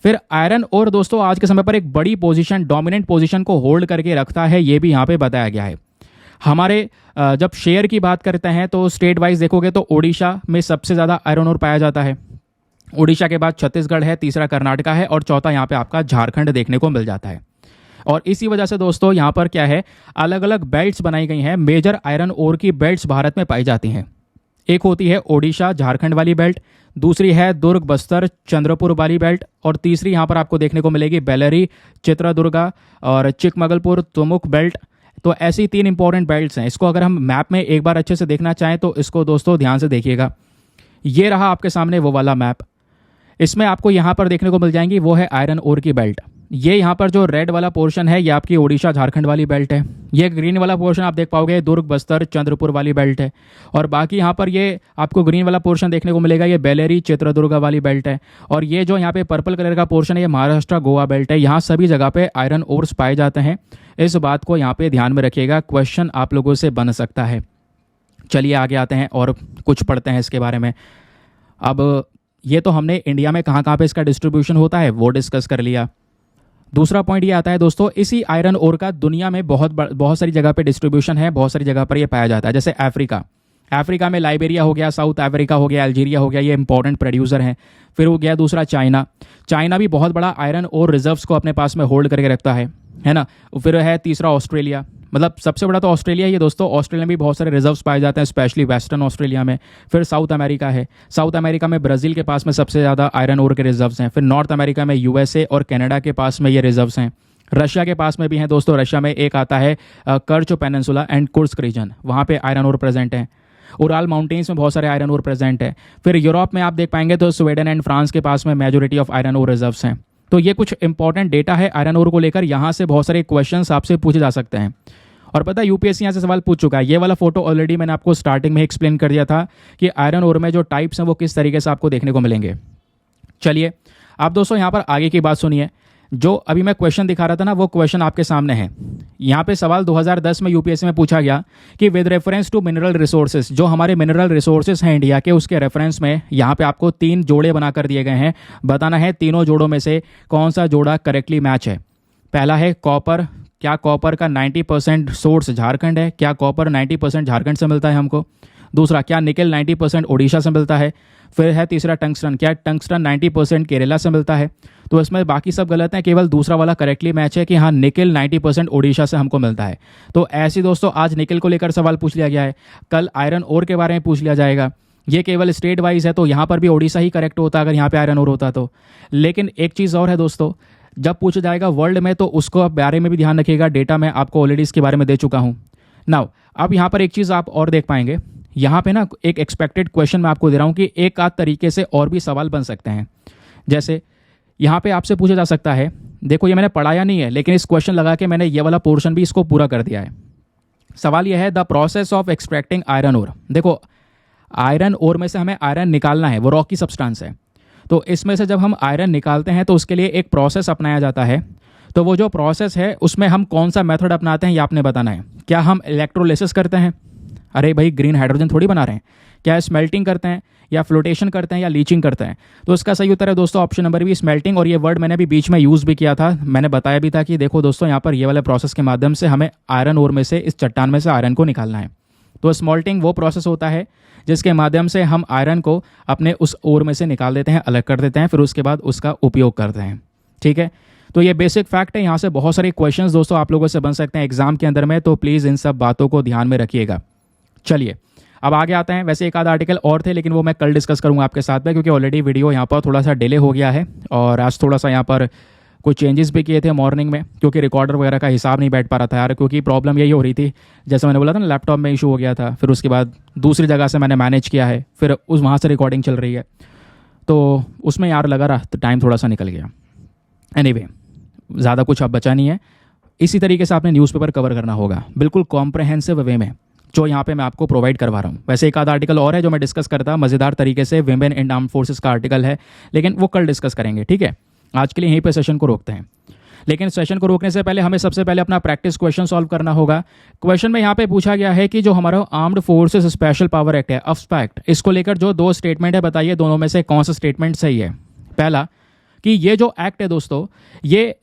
फिर आयरन ओर दोस्तों आज के समय पर एक बड़ी पोजीशन, डोमिनेंट पोजीशन को होल्ड करके रखता है, ये भी यहाँ पे बताया गया है। हमारे जब शेयर की बात करते हैं तो स्टेट वाइज देखोगे तो ओडिशा में सबसे ज़्यादा आयरन ओर पाया जाता है। ओडिशा के बाद छत्तीसगढ़ है, तीसरा कर्नाटका है, और चौथा यहाँ पे आपका झारखंड देखने को मिल जाता है। और इसी वजह से दोस्तों यहाँ पर क्या है, अलग अलग बेल्ट्स बनाई गई हैं। मेजर आयरन ओर की बेल्ट्स भारत में पाई जाती हैं। एक होती है ओडिशा झारखंड वाली बेल्ट, दूसरी है दुर्ग बस्तर चंद्रपुर वाली बेल्ट, और तीसरी यहाँ पर आपको देखने को मिलेगी बेलरी चित्रदुर्गा और चिकमगलपुर तुमुक बेल्ट। तो ऐसी 3 इंपॉर्टेंट बेल्ट्स हैं। इसको अगर हम मैप में एक बार अच्छे से देखना चाहें तो इसको दोस्तों ध्यान से देखिएगा। ये रहा आपके सामने वो वाला मैप। इसमें आपको यहाँ पर देखने को मिल जाएंगी, वो है आयरन ओर की बेल्ट। ये यहाँ पर जो रेड वाला पोर्शन है ये आपकी ओडिशा झारखंड वाली बेल्ट है। ये ग्रीन वाला पोर्शन आप देख पाओगे दुर्ग बस्तर चंद्रपुर वाली बेल्ट है। और बाकी यहाँ पर ये आपको ग्रीन वाला पोर्शन देखने को मिलेगा, ये बेलेरी चित्रदुर्गा वाली बेल्ट है। और ये जो यहाँ पे पर्पल कलर का पोर्शन है ये महाराष्ट्र गोवा बेल्ट है। यहाँ सभी जगह पे आयरन ओर्स पाए जाते हैं, इस बात को यहाँ पे ध्यान में रखिएगा, क्वेश्चन आप लोगों से बन सकता है। चलिए आगे आते हैं और कुछ पढ़ते हैं इसके बारे में। अब ये तो हमने इंडिया में कहाँ कहाँ पे इसका डिस्ट्रीब्यूशन होता है वो डिस्कस कर लिया। दूसरा पॉइंट ये आता है दोस्तों, इसी आयरन ओर का दुनिया में बहुत सारी जगह पे डिस्ट्रीब्यूशन है, बहुत सारी जगह पर ये पाया जाता है। जैसे अफ्रीका में लाइबेरिया हो गया, साउथ अफ्रीका हो गया, अल्जीरिया हो गया, ये इंपॉर्टेंट प्रोड्यूसर हैं। फिर हो गया दूसरा चाइना भी बहुत बड़ा आयरन और रिजर्व्स को अपने पास में होल्ड करके रखता है ना। फिर है तीसरा ऑस्ट्रेलिया, मतलब सबसे बड़ा तो ऑस्ट्रेलिया ही है दोस्तों। ऑस्ट्रेलिया में भी बहुत सारे रिजर्व्स पाए जाते हैं, स्पेशली वेस्टर्न ऑस्ट्रेलिया में। फिर साउथ अमेरिका है, साउथ अमेरिका में ब्राज़ील के पास में सबसे ज़्यादा आयरन ओर के रिजर्व्स हैं। फिर नॉर्थ अमेरिका में यूएसए और कनाडा के पास में ये रिजर्व्स हैं। रशिया के पास में भी हैं दोस्तों, रशिया में एक आता है कर्च पेनिनसुला एंड कुर्स्क रीजन, वहाँ पे आयरन ओर प्रेजेंट है। उराल माउंटेन्स में बहुत सारे आयरन ओर प्रेजेंट है। फिर यूरोप में आप देख पाएंगे तो स्वीडन एंड फ्रांस के पास में majority of iron ore reserves हैं। तो ये कुछ इंपॉर्टेंट डेटा है आयरन ओर को लेकर, यहाँ से बहुत सारे क्वेश्चंस आपसे पूछे जा सकते हैं। और पता है यूपीएससी यहाँ से सवाल पूछ चुका है। ये वाला फोटो ऑलरेडी मैंने आपको स्टार्टिंग में एक्सप्लेन कर दिया था कि आयरन ओर में जो टाइप्स हैं वो किस तरीके से आपको देखने को मिलेंगे। चलिए आप दोस्तों यहाँ पर आगे की बात सुनिए। जो अभी मैं क्वेश्चन दिखा रहा था ना वो क्वेश्चन आपके सामने है। यहाँ पे सवाल 2010 में यूपीएससी में पूछा गया कि with reference to mineral resources, जो हमारे मिनरल रिसोर्सेज हैं इंडिया के, उसके रेफरेंस में यहाँ पे आपको 3 जोड़े बनाकर दिए गए हैं। बताना है तीनों जोड़ों में से कौन सा जोड़ा करेक्टली मैच है। पहला है कॉपर, क्या कॉपर का 90% सोर्स झारखंड है, क्या कॉपर 90% झारखंड से मिलता है हमको। दूसरा, क्या निकेल 90% ओडिशा से मिलता है। फिर है तीसरा टंगस्टन, क्या टंगस्टन 90% केरला से मिलता है। तो इसमें बाकी सब गलत है, केवल दूसरा वाला करेक्टली मैच है कि हाँ निकेल 90% ओडिशा से हमको मिलता है। तो ऐसे दोस्तों आज निकेल को लेकर सवाल पूछ लिया गया है, कल आयरन ओर के बारे में पूछ लिया जाएगा। ये केवल स्टेट वाइज है तो यहाँ पर भी ओडिशा ही करेक्ट होता अगर यहाँ पे आयरन ओर होता तो। लेकिन एक चीज़ और है दोस्तों, जब पूछा जाएगा वर्ल्ड में तो उसको आप बारे में भी ध्यान रखिएगा। डेटा मैं आपको ऑलरेडी इसके बारे में दे चुका हूँ। नाउ अब यहाँ पर एक चीज़ आप और देख पाएंगे, यहाँ पे ना एक एक्सपेक्टेड क्वेश्चन मैं आपको दे रहा हूँ कि एक आध तरीके से और भी सवाल बन सकते हैं। जैसे यहाँ पे आपसे पूछा जा सकता है, देखो ये मैंने पढ़ाया नहीं है लेकिन इस क्वेश्चन लगा के मैंने ये वाला पोर्शन भी इसको पूरा कर दिया है। सवाल यह है the process of extracting iron ore. देखो आयरन ओर में से हमें आयरन निकालना है, वो रॉकी सब्सटेंस है। तो इसमें से जब हम आयरन निकालते हैं तो उसके लिए एक प्रोसेस अपनाया जाता है। तो वो जो प्रोसेस है उसमें हम कौन सा मेथड अपनाते हैं ये आपने बताना है। क्या हम इलेक्ट्रोलिसिस करते हैं, अरे भाई ग्रीन हाइड्रोजन थोड़ी बना रहे हैं, क्या स्मेल्टिंग करते हैं या फ्लोटेशन करते हैं या लीचिंग करते हैं। तो इसका सही उत्तर है दोस्तों ऑप्शन नंबर बी, स्मेल्टिंग। और ये वर्ड मैंने भी बीच में यूज़ भी किया था, मैंने बताया भी था कि देखो दोस्तों यहाँ पर ये वाले प्रोसेस के माध्यम से हमें आयरन ओर में से, इस चट्टान में से आयरन को निकालना है। तो स्मॉल्टिंग वो प्रोसेस होता है जिसके माध्यम से हम आयरन को अपने उस ओर में से निकाल देते हैं, अलग कर देते हैं, फिर उसके बाद उसका उपयोग करते हैं। ठीक है, तो ये बेसिक फैक्ट है। यहाँ से बहुत सारे क्वेश्चंस दोस्तों आप लोगों से बन सकते हैं एग्जाम के अंदर में, तो प्लीज़ इन सब बातों को ध्यान में रखिएगा। चलिए अब आगे आते हैं। वैसे एक आध आर्टिकल और थे लेकिन वो मैं कल डिस्कस करूँगा आपके साथ में, क्योंकि ऑलरेडी वीडियो यहाँ पर थोड़ा सा डिले हो गया है और आज थोड़ा सा यहाँ पर कुछ चेंजेस भी किए थे मॉर्निंग में, क्योंकि रिकॉर्डर वगैरह का हिसाब नहीं बैठ पा रहा था यार। क्योंकि प्रॉब्लम यही हो रही थी, जैसे मैंने बोला था ना लैपटॉप में इशू हो गया था, फिर उसके बाद दूसरी जगह से मैंने मैनेज किया है, फिर उस वहाँ से रिकॉर्डिंग चल रही है, तो उसमें यार लगा रहा तो टाइम थोड़ा सा निकल गया। एनीवे ज़्यादा कुछ अब बचा नहीं है। इसी तरीके से आपने न्यूज़पेपर कवर करना होगा बिल्कुल कॉम्प्रहेंसिव वे में, जो यहाँ पे मैं आपको प्रोवाइड करवा रहा हूँ। वैसे एक आधा आर्टिकल और है जो मैं डिस्कस करता, मज़ेदार तरीके से विमेन इन आर्म्ड फोर्सेस का आर्टिकल है, लेकिन वो कल डिस्कस करेंगे। ठीक है, आज के लिए यहीं पे सेशन को रोकते हैं। लेकिन सेशन को रोकने से पहले हमें सबसे पहले अपना प्रैक्टिस क्वेश्चन सॉल्व करना होगा। क्वेश्चन में यहाँ पे पूछा गया है कि जो हमारा armed forces special power act है, अफ्स्पा एक्ट, इसको लेकर जो 2 स्टेटमेंट है, बताइए दोनों में से कौन सा स्टेटमेंट सही है। पहला कि ये जो एक्ट है दोस्तों, ये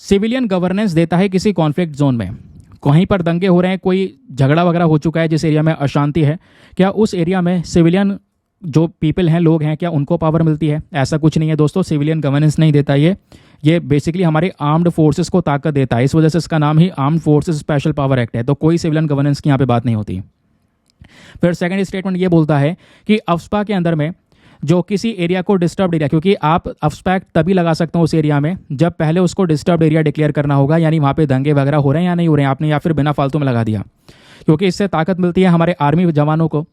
सिविलियन गवर्नेंस देता है किसी कॉन्फ्लिक्ट जोन में, कहीं पर दंगे हो रहे हैं, कोई झगड़ा वगैरह हो चुका है, जिस एरिया में अशांति है, क्या उस एरिया में सिविलियन जो पीपल हैं, लोग हैं, क्या उनको पावर मिलती है? ऐसा कुछ नहीं है दोस्तों, सिविलियन गवर्नेंस नहीं देता ये बेसिकली हमारे आर्म्ड फोर्सेस को ताकत देता है, इस वजह से इसका नाम ही armed forces special power act है। तो कोई सिविलियन गवर्नेंस की यहाँ पे बात नहीं होती। फिर सेकंड स्टेटमेंट ये बोलता है कि अफ्स्पा के अंदर में जो किसी एरिया को डिस्टर्ब्ड एरिया, क्योंकि आप अफ्स्पा एक्ट तभी लगा सकते हो उस एरिया में जब पहले उसको डिस्टर्ब्ड एरिया डिक्लेयर करना होगा, यानी वहाँ पे दंगे वगैरह हो रहे हैं या नहीं हो रहे हैं आपने, या फिर बिना फालतू में लगा दिया, क्योंकि इससे ताकत मिलती है हमारे आर्मी जवानों को,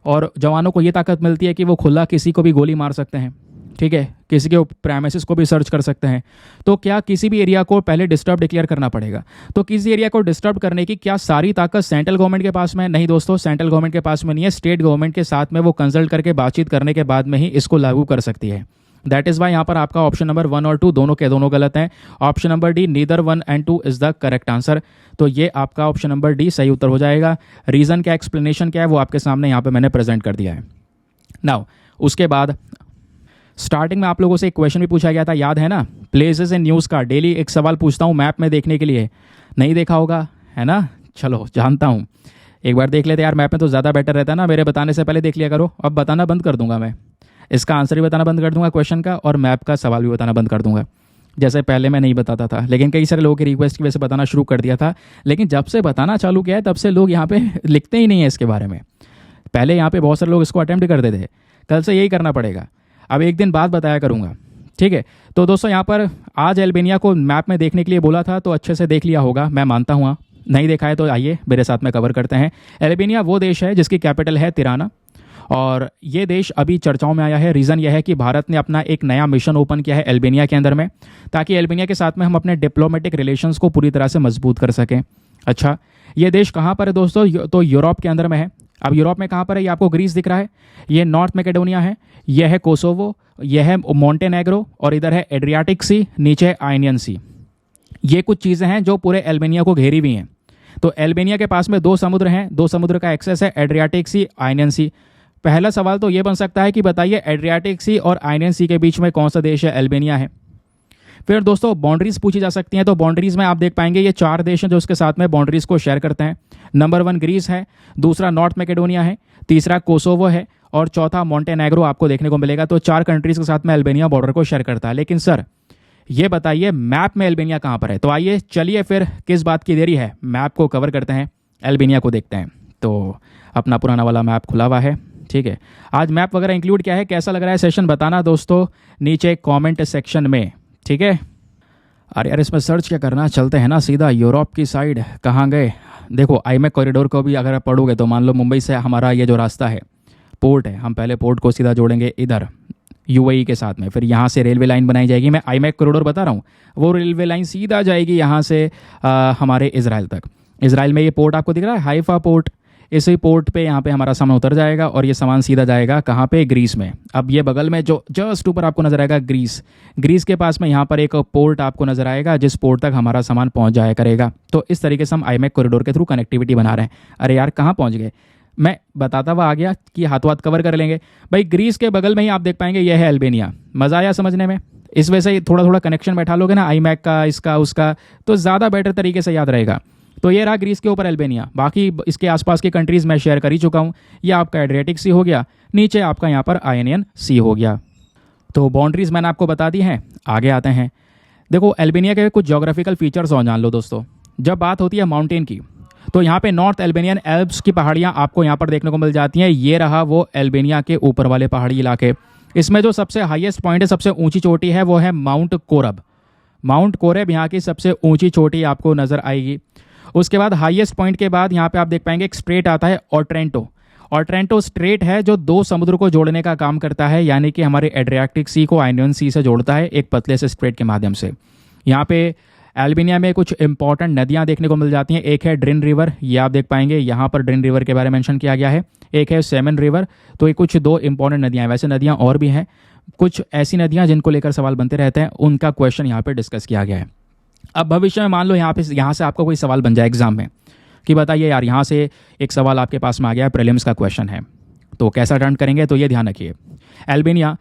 और जवानों को ये ताकत मिलती है कि वो खुला किसी को भी गोली मार सकते हैं। ठीक है, किसी के प्रेमिसेस को भी सर्च कर सकते हैं। तो क्या किसी भी एरिया को पहले डिस्टर्ब डिक्लेयर करना पड़ेगा? तो किसी एरिया को डिस्टर्ब करने की क्या सारी ताकत सेंट्रल गवर्नमेंट के पास में है? नहीं दोस्तों, सेंट्रल गवर्नमेंट के पास में नहीं है। स्टेट गवर्नमेंट के साथ में वो कंसल्ट करके बातचीत करने के बाद में ही इसको लागू कर सकती है। दैट इज़ वाई यहाँ पर आपका ऑप्शन नंबर 1 और 2 दोनों के दोनों गलत हैं। Option number D, neither 1 and 2 is the correct answer. तो ये आपका ऑप्शन नंबर डी सही उत्तर हो जाएगा। रीज़न क्या, एक्सप्लेनेशन क्या है, वो आपके सामने यहाँ पे मैंने प्रेजेंट कर दिया है। नाउ उसके बाद स्टार्टिंग में आप लोगों से एक क्वेश्चन भी पूछा गया था, याद है ना? प्लेसेस इन न्यूज़ का डेली एक सवाल पूछता हूँ मैप में देखने के लिए, नहीं देखा होगा है ना? चलो जानता हूँ, एक बार देख लेते यार, मैप में तो ज़्यादा बेटर रहता है ना, मेरे बताने से पहले देख लिया करो। अब बताना बंद कर दूंगा मैं, इसका आंसर भी बताना बंद कर दूंगा क्वेश्चन का, और मैप का सवाल भी बताना बंद कर दूंगा। जैसे पहले मैं नहीं बताता था, लेकिन कई सारे लोगों की रिक्वेस्ट की वजह से बताना शुरू कर दिया था। लेकिन जब से बताना चालू किया है तब से लोग यहाँ पे लिखते ही नहीं है इसके बारे में। पहले यहाँ पे बहुत सारे लोग इसको अटेम्प्ट करते थे, कल से यही करना पड़ेगा। अब एक दिन बाद बताया करूँगा, ठीक है? तो दोस्तों यहाँ पर आज अल्बानिया को मैप में देखने के लिए बोला था, तो अच्छे से देख लिया होगा, मैं मानता हूँ। नहीं देखा है तो आइए मेरे साथ में कवर करते हैं। अल्बानिया वो देश है जिसकी कैपिटल है तिराना, और ये देश अभी चर्चाओं में आया है। रीज़न यह है कि भारत ने अपना एक नया मिशन ओपन किया है अल्बानिया के अंदर में, ताकि अल्बानिया के साथ में हम अपने डिप्लोमेटिक रिलेशंस को पूरी तरह से मजबूत कर सकें। अच्छा, ये देश कहाँ पर है दोस्तों? तो यूरोप के अंदर में है। अब यूरोप में कहाँ पर है? ये आपको ग्रीस दिख रहा है, ये नॉर्थ मैकेडोनिया है, यह है कोसोवो, यह है मोंटेनेग्रो, और इधर है एड्रियाटिक सी, नीचे है आयनियन सी। ये कुछ चीज़ें हैं जो पूरे अल्बानिया को घेरी हुई हैं। तो अल्बानिया के पास में 2 समुद्र हैं, 2 समुद्र का एक्सेस है, एड्रियाटिक सी, आयनियन सी। पहला सवाल तो ये बन सकता है कि बताइए एड्रियाटिक सी और आयनियन सी के बीच में कौन सा देश है? अल्बानिया है। फिर दोस्तों बाउंड्रीज पूछी जा सकती हैं, तो बाउंड्रीज में आप देख पाएंगे ये 4 देश हैं जो उसके साथ में बाउंड्रीज को शेयर करते हैं। नंबर 1 ग्रीस है, दूसरा नॉर्थ मैकेडोनिया है, तीसरा कोसोवो है, और चौथा मोंटेनेग्रो आपको देखने को मिलेगा। तो 4 कंट्रीज के साथ में अल्बानिया बॉर्डर को शेयर करता है। लेकिन सर ये बताइए मैप में अल्बानिया कहाँ पर है? तो आइए चलिए फिर किस बात की देरी है, मैप को कवर करते हैं, अल्बानिया को देखते हैं। तो अपना पुराना वाला मैप खुला हुआ है, ठीक है? आज मैप वगैरह इंक्लूड किया है। कैसा लग रहा है सेशन बताना दोस्तों नीचे कमेंट सेक्शन में, ठीक है? अरे यार इसमें सर्च क्या करना, चलते हैं ना सीधा यूरोप की साइड। कहाँ गए? देखो आईमेक कॉरिडोर को भी अगर आप पढ़ोगे तो मान लो मुंबई से हमारा ये जो रास्ता है पोर्ट है, हम पहले पोर्ट को सीधा जोड़ेंगे इधर यूएई के साथ में, फिर यहाँ से रेलवे लाइन बनाई जाएगी। मैं आईमेक कॉरिडोर बता रहा हूँ, वो रेलवे लाइन सीधा जाएगी यहाँ से हमारे इजराइल तक। इजराइल में ये पोर्ट आपको दिख रहा है, हाइफा पोर्ट, इसी पोर्ट पे यहाँ पे हमारा सामान उतर जाएगा, और ये सामान सीधा जाएगा कहाँ पे? ग्रीस में। अब ये बगल में जो जस्ट ऊपर आपको नजर आएगा ग्रीस, ग्रीस के पास में यहाँ पर एक पोर्ट आपको नजर आएगा, जिस पोर्ट तक हमारा सामान पहुँच जाया करेगा। तो इस तरीके से हम आईमेक कॉरिडोर के थ्रू कनेक्टिविटी बना रहे हैं। अरे यार कहाँ पहुँच गए? मैं बताता हुआ आ गया कि हाथों हाथ कवर कर लेंगे भाई। ग्रीस के बगल में ही आप देख पाएंगे यह है अल्बानिया। मज़ा आया समझने में? इस वजह से थोड़ा थोड़ा कनेक्शन बैठा लोगे ना आईमैक का, इसका उसका, तो ज़्यादा बेटर तरीके से याद रहेगा। तो ये रहा ग्रीस के ऊपर अल्बानिया। बाकी इसके आसपास की कंट्रीज़ मैं शेयर कर ही चुका हूँ। ये आपका एड्रियाटिक सी हो गया, नीचे आपका यहाँ पर आयनियन सी हो गया। तो बाउंड्रीज मैंने आपको बता दी हैं। आगे आते हैं, देखो अल्बानिया के कुछ जोग्राफिकल फीचर्स और जान लो दोस्तों। जब बात होती है माउंटेन की, तो यहाँ पे नॉर्थ अल्बानियन एल्प्स की पहाड़ियाँ आपको यहाँ पर देखने को मिल जाती हैं। ये रहा वो अल्बानिया के ऊपर वाले पहाड़ी इलाके। इसमें जो सबसे हाईएस्ट पॉइंट है, सबसे ऊंची चोटी है, वो है माउंट कोरब। माउंट कोरब यहाँ की सबसे ऊंची चोटी आपको नजर आएगी। उसके बाद हाईएस्ट पॉइंट के बाद यहाँ पे आप देख पाएंगे एक स्ट्रेट आता है ऑट्रेंटो। ऑट्रेंटो स्ट्रेट है जो 2 समुद्र को जोड़ने का काम करता है, यानी कि हमारे एड्रियाटिक सी को आयनियन सी से जोड़ता है एक पतले से स्ट्रेट के माध्यम से। यहाँ पे अल्बानिया में कुछ इंपॉर्टेंट नदियाँ देखने को मिल जाती हैं। एक है ड्रिन रिवर, ये आप देख पाएंगे, यहाँ पर ड्रिन रिवर के बारे में मेंशन किया गया है। एक है सेमन रिवर। तो ये कुछ 2 इंपॉर्टेंट नदियाँ हैं। वैसे नदियाँ और भी हैं, कुछ ऐसी नदियाँ जिनको लेकर सवाल बनते रहते हैं, उनका क्वेश्चन यहाँ पे डिस्कस किया गया है। अब भविष्य में मान लो यहाँ से आपका कोई सवाल बन जाए एग्जाम में कि बताइए यार यहाँ से एक सवाल आपके पास में आ गया, प्रीलिम्स का क्वेश्चन है, तो कैसा अटेम्प्ट करेंगे? तो ये ध्यान रखिए, अल्बानिया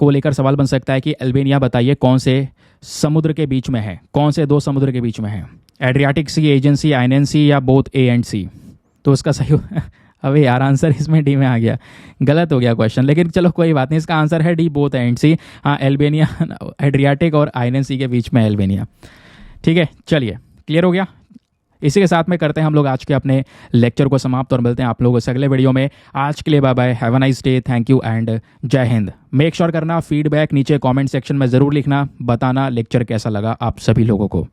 को लेकर सवाल बन सकता है कि अल्बानिया बताइए कौन से समुद्र के बीच में है, कौन से 2 समुद्र के बीच में है, एड्रियाटिक सी, एजियन सी, आयनियन सी, या बोथ ए एंड सी। तो उसका सही अबे यार आंसर इसमें डी में आ गया, गलत हो गया क्वेश्चन, लेकिन चलो कोई बात नहीं, इसका आंसर है डी, बोथ एंड सी। हाँ, अल्बानिया एड्रियाटिक और आयनियन सी के बीच में अल्बानिया। ठीक है, चलिए क्लियर हो गया। इसी के साथ में करते हैं हम लोग आज के अपने लेक्चर को समाप्त, और मिलते हैं आप लोगों से अगले वीडियो में। आज के लिए bye bye, have a nice day, thank you and जय हिंद। मेक श्योर करना फीडबैक नीचे कमेंट सेक्शन में ज़रूर लिखना, बताना लेक्चर कैसा लगा आप सभी लोगों को।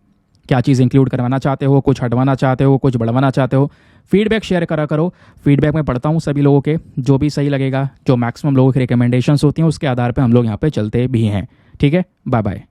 क्या चीज़ इंक्लूड करवाना चाहते हो, कुछ हटवाना चाहते हो, कुछ बढ़वाना चाहते हो। फीडबैक शेयर करा करो। फीडबैक मैं पढ़ता हूँ सभी लोगों के, जो भी सही लगेगा, जो मैक्सिमम लोगों की रिकमेंडेशंस होती हैं उसके आधार पर हम लोग यहाँ पे चलते भी हैं। ठीक है, बाय बाय।